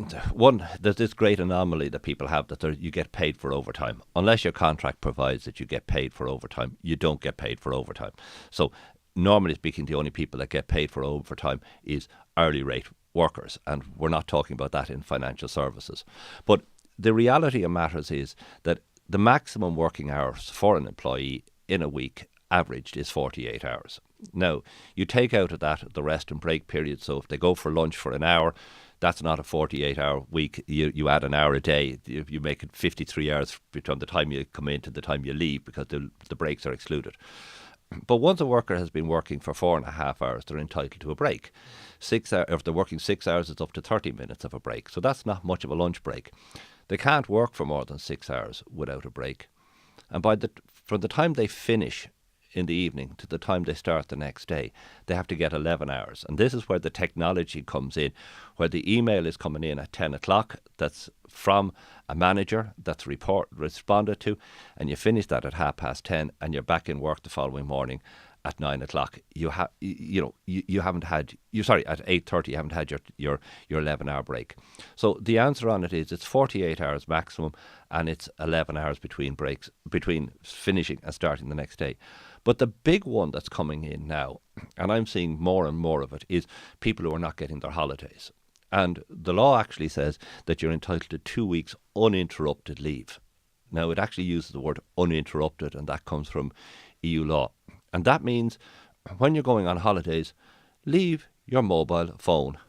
there's this great anomaly that people have that you get paid for overtime. Unless your contract provides that you get paid for overtime, you don't get paid for overtime. So normally speaking, the only people that get paid for overtime is hourly rate workers. And we're not talking about that in financial services. But the reality of matters is that the maximum working hours for an employee in a week averaged is 48 hours. Now, you take out of that the rest and break period. So if they go for lunch for an hour, that's not a 48-hour week. You add an hour a day. You make it 53 hours from the time you come in to the time you leave because the breaks are excluded. But once a worker has been working for 4.5 hours, they're entitled to a break. 6 hours, if they're working 6 hours, it's up to 30 minutes of a break. So that's not much of a lunch break. They can't work for more than 6 hours without a break. And from the time they finish in the evening to the time they start the next day, they have to get 11 hours. And this is where the technology comes in, where the email is coming in at 10 o'clock that's from a manager that's responded to, and you finish that at 10:30 and you're back in work the following morning at 9 o'clock. At 8:30 you haven't had your 11-hour break. So the answer on it is it's 48 hours maximum and it's 11 hours between breaks, between finishing and starting the next day. But the big one that's coming in now, and I'm seeing more and more of it, is people who are not getting their holidays. And the law actually says that you're entitled to 2 weeks uninterrupted leave. Now, it actually uses the word uninterrupted, and that comes from EU law. And that means when you're going on holidays, leave your mobile phone,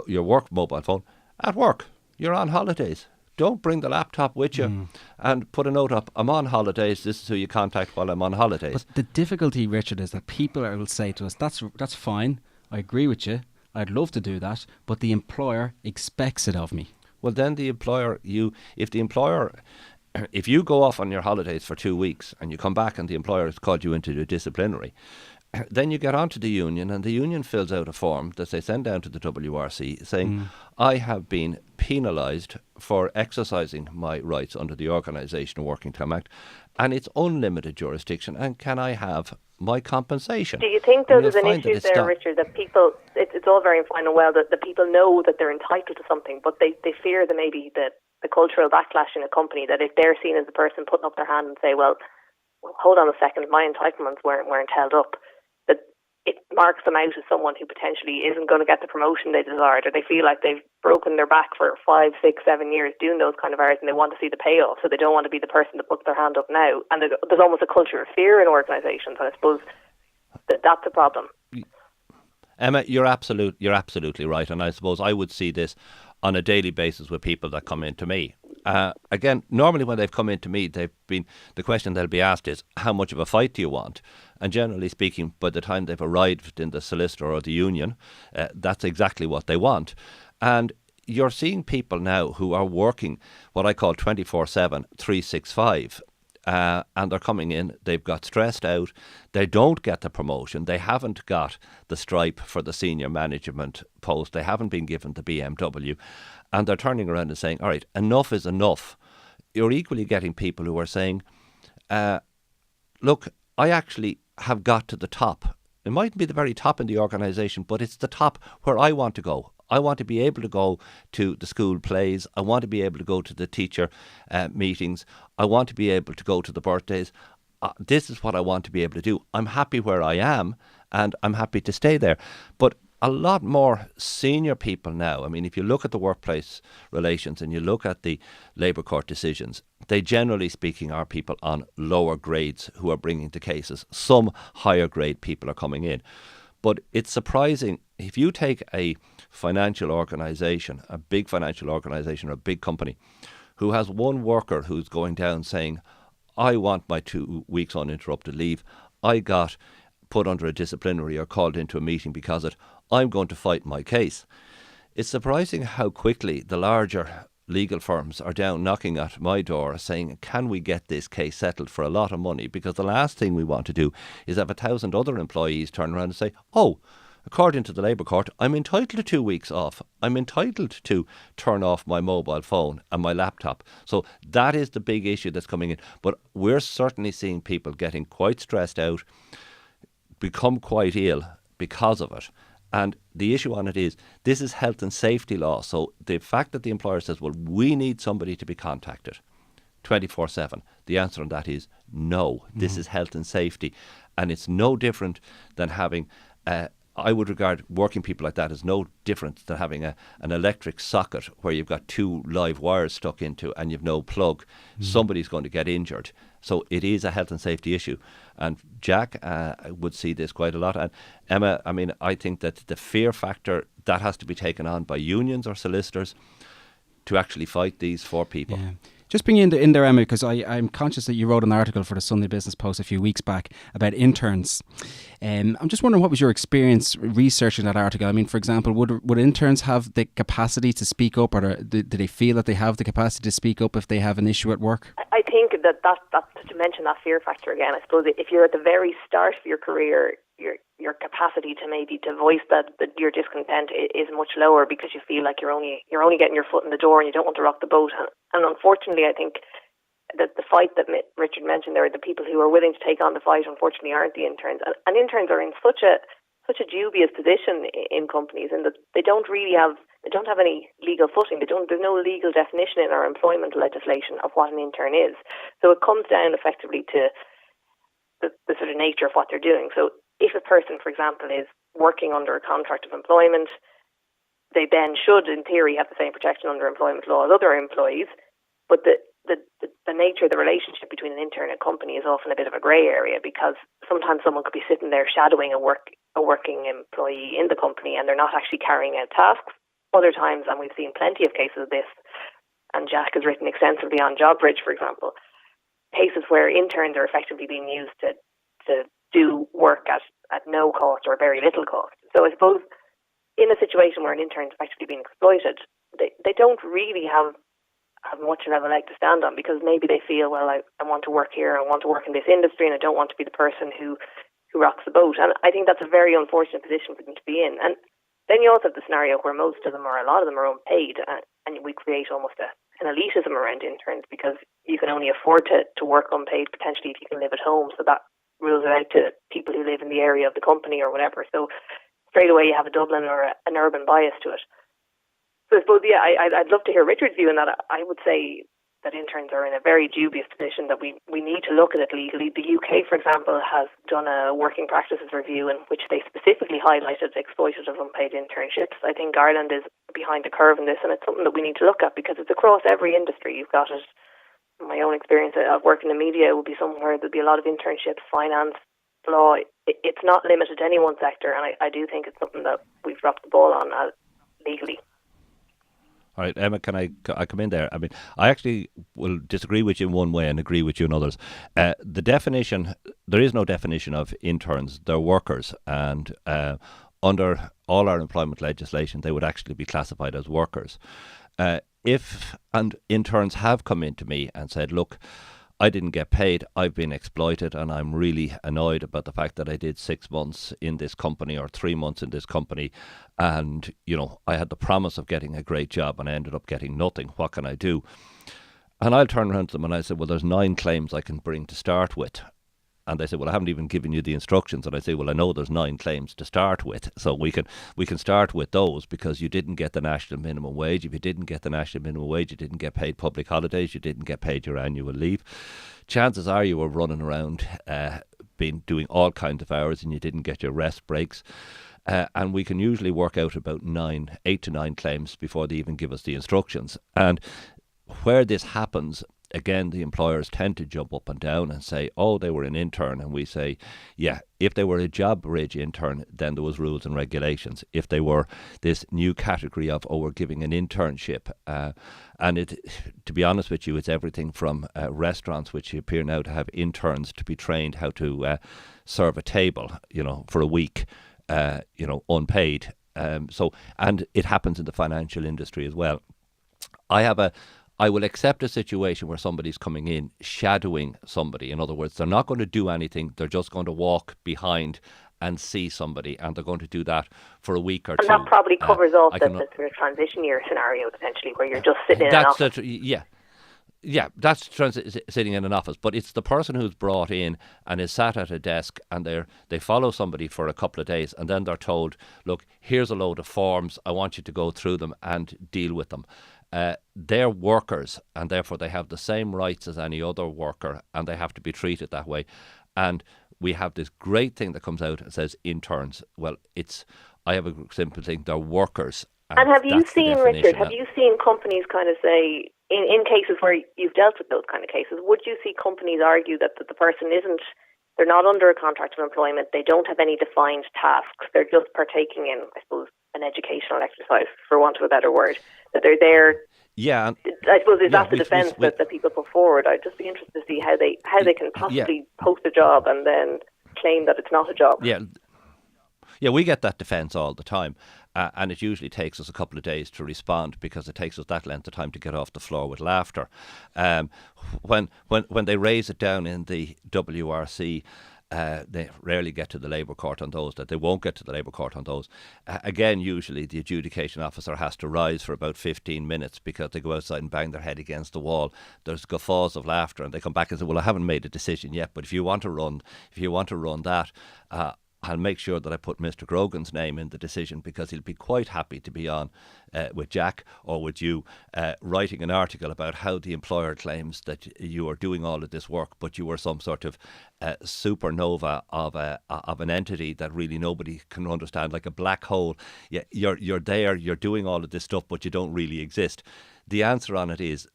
your work mobile phone, at work. You're on holidays. Don't bring the laptop with you and put a note up, I'm on holidays, this is who you contact while I'm on holidays. But the difficulty, Richard, is that people will say to us, that's fine, I agree with you, I'd love to do that, but the employer expects it of me. Well, then the employer, if the employer if you go off on your holidays for 2 weeks and you come back and the employer has called you into the disciplinary, then you get onto the union and the union fills out a form that they send down to the WRC saying, I have been penalised for exercising my rights under the Organisation of Working Time Act, and it's unlimited jurisdiction, and can I have my compensation? Do you think there's an issue there, Richard, that people, it's all very fine and well that the people know that they're entitled to something, but they fear that maybe the cultural backlash in a company, that if they're seen as the person putting up their hand and say, well, hold on a second, my entitlements weren't held up, that it marks them out as someone who potentially isn't going to get the promotion they desired, or they feel like they've broken their back for 5, 6, 7 years doing those kind of hours and they want to see the payoff, so they don't want to be the person that puts their hand up now. And there's almost a culture of fear in organisations, and I suppose that's a problem. Emma, you're absolutely right, and I suppose I would see this on a daily basis with people that come into me. Again, normally when they've come into me, the question they'll be asked is, how much of a fight do you want? And generally speaking, by the time they've arrived in the solicitor or the union, that's exactly what they want. And you're seeing people now who are working what I call 24/7, 365. And they're coming in, they've got stressed out, they don't get the promotion, they haven't got the stripe for the senior management post, they haven't been given the BMW, and they're turning around and saying, all right, enough is enough. You're equally getting people who are saying, look, I actually have got to the top. It mightn't be the very top in the organisation, but it's the top where I want to go. I want to be able to go to the school plays. I want to be able to go to the teacher meetings. I want to be able to go to the birthdays. This is what I want to be able to do. I'm happy where I am and I'm happy to stay there. But a lot more senior people now, I mean, if you look at the workplace relations and you look at the Labour Court decisions, they generally speaking are people on lower grades who are bringing the cases. Some higher grade people are coming in. But it's surprising, if you take a financial organisation, a big financial organisation or a big company, who has one worker who's going down saying, I want my 2 weeks uninterrupted leave, I got put under a disciplinary or called into a meeting because of it, I'm going to fight my case. It's surprising how quickly the larger legal firms are down knocking at my door saying, can we get this case settled for a lot of money? Because the last thing we want to do is have 1,000 other employees turn around and say, oh, according to the Labour Court, I'm entitled to 2 weeks off. I'm entitled to turn off my mobile phone and my laptop. So that is the big issue that's coming in. But we're certainly seeing people getting quite stressed out, become quite ill because of it. And the issue on it is, this is health and safety law. So the fact that the employer says, well, we need somebody to be contacted 24/7. The answer on that is no. This is health and safety. And it's no different than having, I would regard working people like that as no different than having an electric socket where you've got 2 live wires stuck into and you've no plug. Somebody's going to get injured. So it is a health and safety issue. And Jack would see this quite a lot. And Emma, I mean, I think that the fear factor, that has to be taken on by unions or solicitors to actually fight these for people. Yeah. Just bring you in there, Emma, because I'm conscious that you wrote an article for the Sunday Business Post a few weeks back about interns. I'm just wondering, what was your experience researching that article? I mean, for example, would interns have the capacity to speak up, or do they feel that they have the capacity to speak up if they have an issue at work? I think that to mention that fear factor again, I suppose if you're at the very start of your career, your capacity to voice that your discontent is much lower because you feel like you're only getting your foot in the door and you don't want to rock the boat. And unfortunately, I think that the fight that Richard mentioned there, the people who are willing to take on the fight, unfortunately, aren't the interns. And interns are in such a dubious position in companies, in that they don't have any legal footing. There's no legal definition in our employment legislation of what an intern is. So it comes down effectively to the sort of nature of what they're doing. So if a person, for example, is working under a contract of employment, they then should, in theory, have the same protection under employment law as other employees. But the nature of the relationship between an intern and a company is often a bit of a grey area, because sometimes someone could be sitting there shadowing a working employee in the company and they're not actually carrying out tasks. Other times, and we've seen plenty of cases of this, and Jack has written extensively on JobBridge, for example, cases where interns are effectively being used to do work at no cost or very little cost. So I suppose in a situation where an intern is effectively being exploited, they don't really have have much of a leg to stand on, because maybe they feel, well, I want to work here, I want to work in this industry, and I don't want to be the person who rocks the boat. And I think that's a very unfortunate position for them to be in. And then you also have the scenario where most of them, or a lot of them, are unpaid, and we create almost an elitism around interns, because you can only afford to work unpaid potentially if you can live at home. So that rules it out to people who live in the area of the company or whatever. So straight away you have a Dublin or an urban bias to it. So I suppose, yeah, I'd love to hear Richard's view on that. I would say that interns are in a very dubious position, that we need to look at it legally. The UK, for example, has done a working practices review in which they specifically highlighted exploitative unpaid internships. I think Ireland is behind the curve in this, and it's something that we need to look at, because it's across every industry. You've got it. In my own experience of working in media, it would be somewhere there'd be a lot of internships, finance, law. It's not limited to any one sector, and I do think it's something that we've dropped the ball on legally. All right, Emma, can I come in there? I mean, I actually will disagree with you in one way and agree with you in others. The definition, there is no definition of interns. They're workers, and under all our employment legislation, they would actually be classified as workers. If interns have come in to me and said, look, I didn't get paid, I've been exploited, and I'm really annoyed about the fact that I did 6 months in this company or 3 months in this company, and, you know, I had the promise of getting a great job and I ended up getting nothing. What can I do? And I'll turn around to them and I say, well, there's 9 claims I can bring to start with. And they say, well, I haven't even given you the instructions. And I say, well, I know there's 9 claims to start with. So we can start with those, because you didn't get the national minimum wage. If you didn't get the national minimum wage, you didn't get paid public holidays, you didn't get paid your annual leave. Chances are you were running around doing all kinds of hours, and you didn't get your rest breaks. And we can usually work out about 8 to 9 claims before they even give us the instructions. And where this happens, again, the employers tend to jump up and down and say, oh, they were an intern. And we say, yeah, if they were a job bridge intern, then there was rules and regulations. If they were this new category of, oh, we're giving an internship. And it, to be honest with you, it's everything from restaurants, which appear now to have interns to be trained how to serve a table, you know, for a week, unpaid. And it happens in the financial industry as well. I will accept a situation where somebody's coming in shadowing somebody. In other words, they're not going to do anything. They're just going to walk behind and see somebody, and they're going to do that for a week or two. And that probably covers off the sort of transition year scenario, potentially, where you're just sitting in an office. Yeah, that's sitting in an office. But it's the person who's brought in and is sat at a desk, and they follow somebody for a couple of days, and then they're told, look, here's a load of forms. I want you to go through them and deal with them. They're workers, and therefore they have the same rights as any other worker, and they have to be treated that way. And we have this great thing that comes out and says interns. Well, I have a simple thing, they're workers. And have you seen, Richard, have you seen companies kind of say, in cases where you've dealt with those kind of cases, would you see companies argue that the person they're not under a contract of employment, they don't have any defined tasks, they're just partaking in, I suppose, an educational exercise, for want of a better word, that they're there? Yeah, I suppose that the defence that people put forward? I'd just be interested to see how they can possibly post a job and then claim that it's not a job. Yeah, we get that defence all the time, and it usually takes us a couple of days to respond, because it takes us that length of time to get off the floor with laughter. When they raise it down in the WRC, they rarely get to the Labour Court on those, that they won't get to the Labour Court on those. Again, usually the adjudication officer has to rise for about 15 minutes because they go outside and bang their head against the wall. There's guffaws of laughter, and they come back and say, well, I haven't made a decision yet, but if you want to run that, I'll make sure that I put Mr. Grogan's name in the decision, because he'll be quite happy to be on with Jack or with you writing an article about how the employer claims that you are doing all of this work, but you are some sort of supernova of an entity that really nobody can understand, like a black hole. Yeah, you're there, you're doing all of this stuff, but you don't really exist. The answer on it is,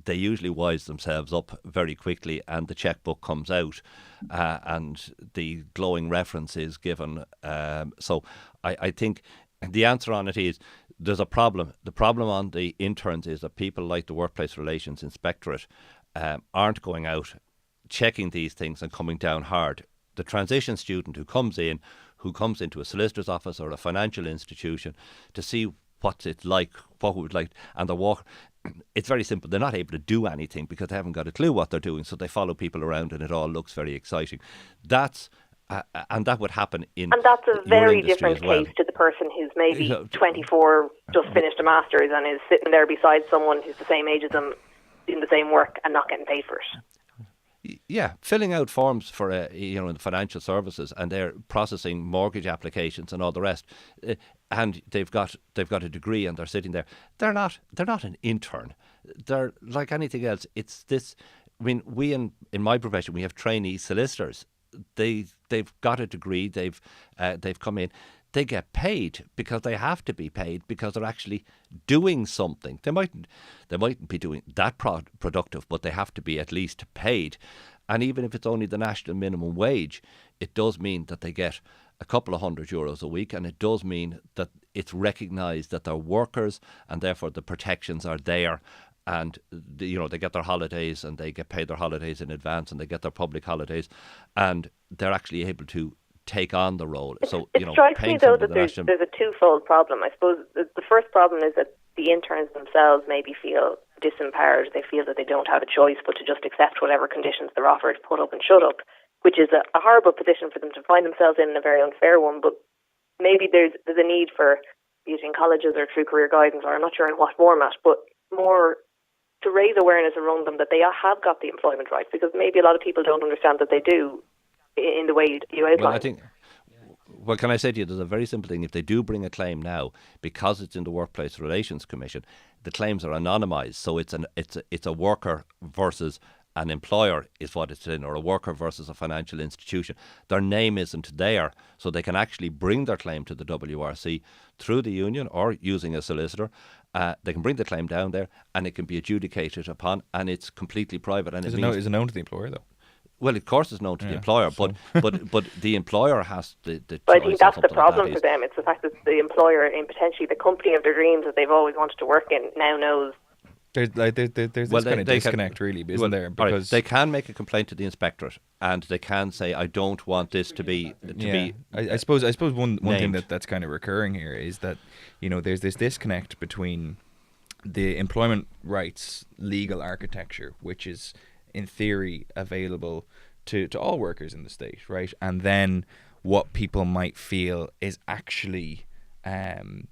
they usually wise themselves up very quickly, and the checkbook comes out and the glowing reference is given. So I think the answer on it is, there's a problem. The problem on the interns is that people like the Workplace Relations Inspectorate aren't going out, checking these things and coming down hard. The transition student who comes into a solicitor's office or a financial institution to see what's it like, what we would like, and it's very simple. They're not able to do anything because they haven't got a clue what they're doing. So they follow people around, and it all looks very exciting. That's and that would happen in. And that's a very different well. case to the person who's maybe 24, just finished a master's, and is sitting there beside someone who's the same age as them, doing the same work and not getting paid for it. Yeah, filling out forms for in the financial services, and they're processing mortgage applications and all the rest, and they've got a degree, and they're sitting there. They're not an intern. They're like anything else. It's this. I mean, we in my profession, we have trainee solicitors. They've got a degree. They've come in. They get paid because they have to be paid because they're actually doing something. They mightn't be doing that productive, but they have to be at least paid. And even if it's only the national minimum wage, it does mean that they get a couple of €100 a week, and it does mean that it's recognised that they're workers, and therefore the protections are there. And they get their holidays, and they get paid their holidays in advance, and they get their public holidays, and they're actually able to take on the role. So it strikes me though that there's a twofold problem. I suppose the first problem is that the interns themselves maybe feel disempowered. They feel that they don't have a choice but to just accept whatever conditions they're offered, put up and shut up, which is a horrible position for them to find themselves in, and a very unfair one. But maybe there's a need for, be it in colleges or through career guidance, or I'm not sure in what format, but more to raise awareness around them that they have got the employment rights, because maybe a lot of people don't understand that they do in the way you outlined. Well, can I say to you, there's a very simple thing. If they do bring a claim now, because it's in the Workplace Relations Commission, the claims are anonymised. So it's a worker versus an employer is what it's in, or a worker versus a financial institution. Their name isn't there, so they can actually bring their claim to the WRC through the union or using a solicitor. They can bring the claim down there, and it can be adjudicated upon, and it's completely private. And is it known to the employer though? Well, of course, it's known to the employer, but the employer has the But I think that's the problem for them. It's the fact that the employer, and potentially the company of their dreams that they've always wanted to work in, now knows. There's this kind of disconnect, really, isn't there? Because they can make a complaint to the inspectorate, and they can say, "I don't want this to be." I suppose one thing that's kind of recurring here is that there's this disconnect between the employment rights legal architecture, which is in theory available to all workers in the state, right? And then what people might feel is actually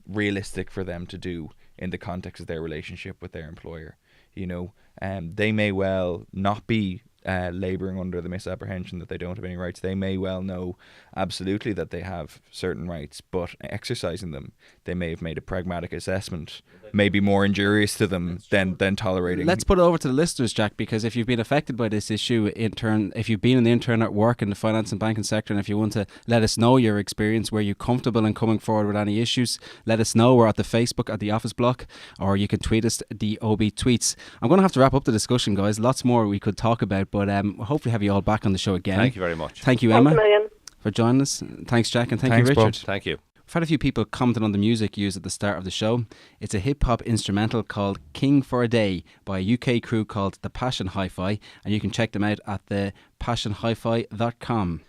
realistic for them to do in the context of their relationship with their employer. They may well not be labouring under the misapprehension that they don't have any rights. They may well know absolutely that they have certain rights, but exercising them, they may have made a pragmatic assessment, may be more injurious to them than tolerating. Let's put it over to the listeners, Jack, because if you've been affected by this issue, if you've been in the intern at work in the finance and banking sector, and if you want to let us know your experience, were you comfortable in coming forward with any issues, let us know. We're at the Facebook at the Office Block, or you can tweet us the OB tweets. I'm going to have to wrap up the discussion, guys. Lots more we could talk about, but we'll hopefully have you all back on the show again. Thank you very much. Thank you, Emma, for joining us. Thanks, Jack, and thanks you, Richard. Bob. Thank you. We've had a few people commenting on the music used at the start of the show. It's a hip-hop instrumental called King for a Day by a UK crew called The Passion Hi-Fi, and you can check them out at thepassionhifi.com.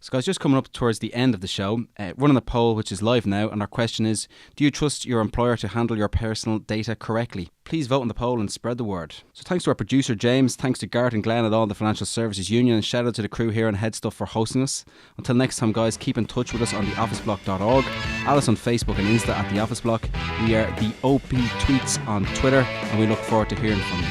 So guys, just coming up towards the end of the show, running a poll which is live now, and our question is, do you trust your employer to handle your personal data correctly? Please vote in the poll and spread the word. So thanks to our producer James, thanks to Garrett and Glenn at all the Financial Services Union, and shout out to the crew here on Headstuff for hosting us. Until next time guys, keep in touch with us on theofficeblock.org, add us on Facebook and Insta at The Office Block. We are the OP Tweets on Twitter, and we look forward to hearing from you.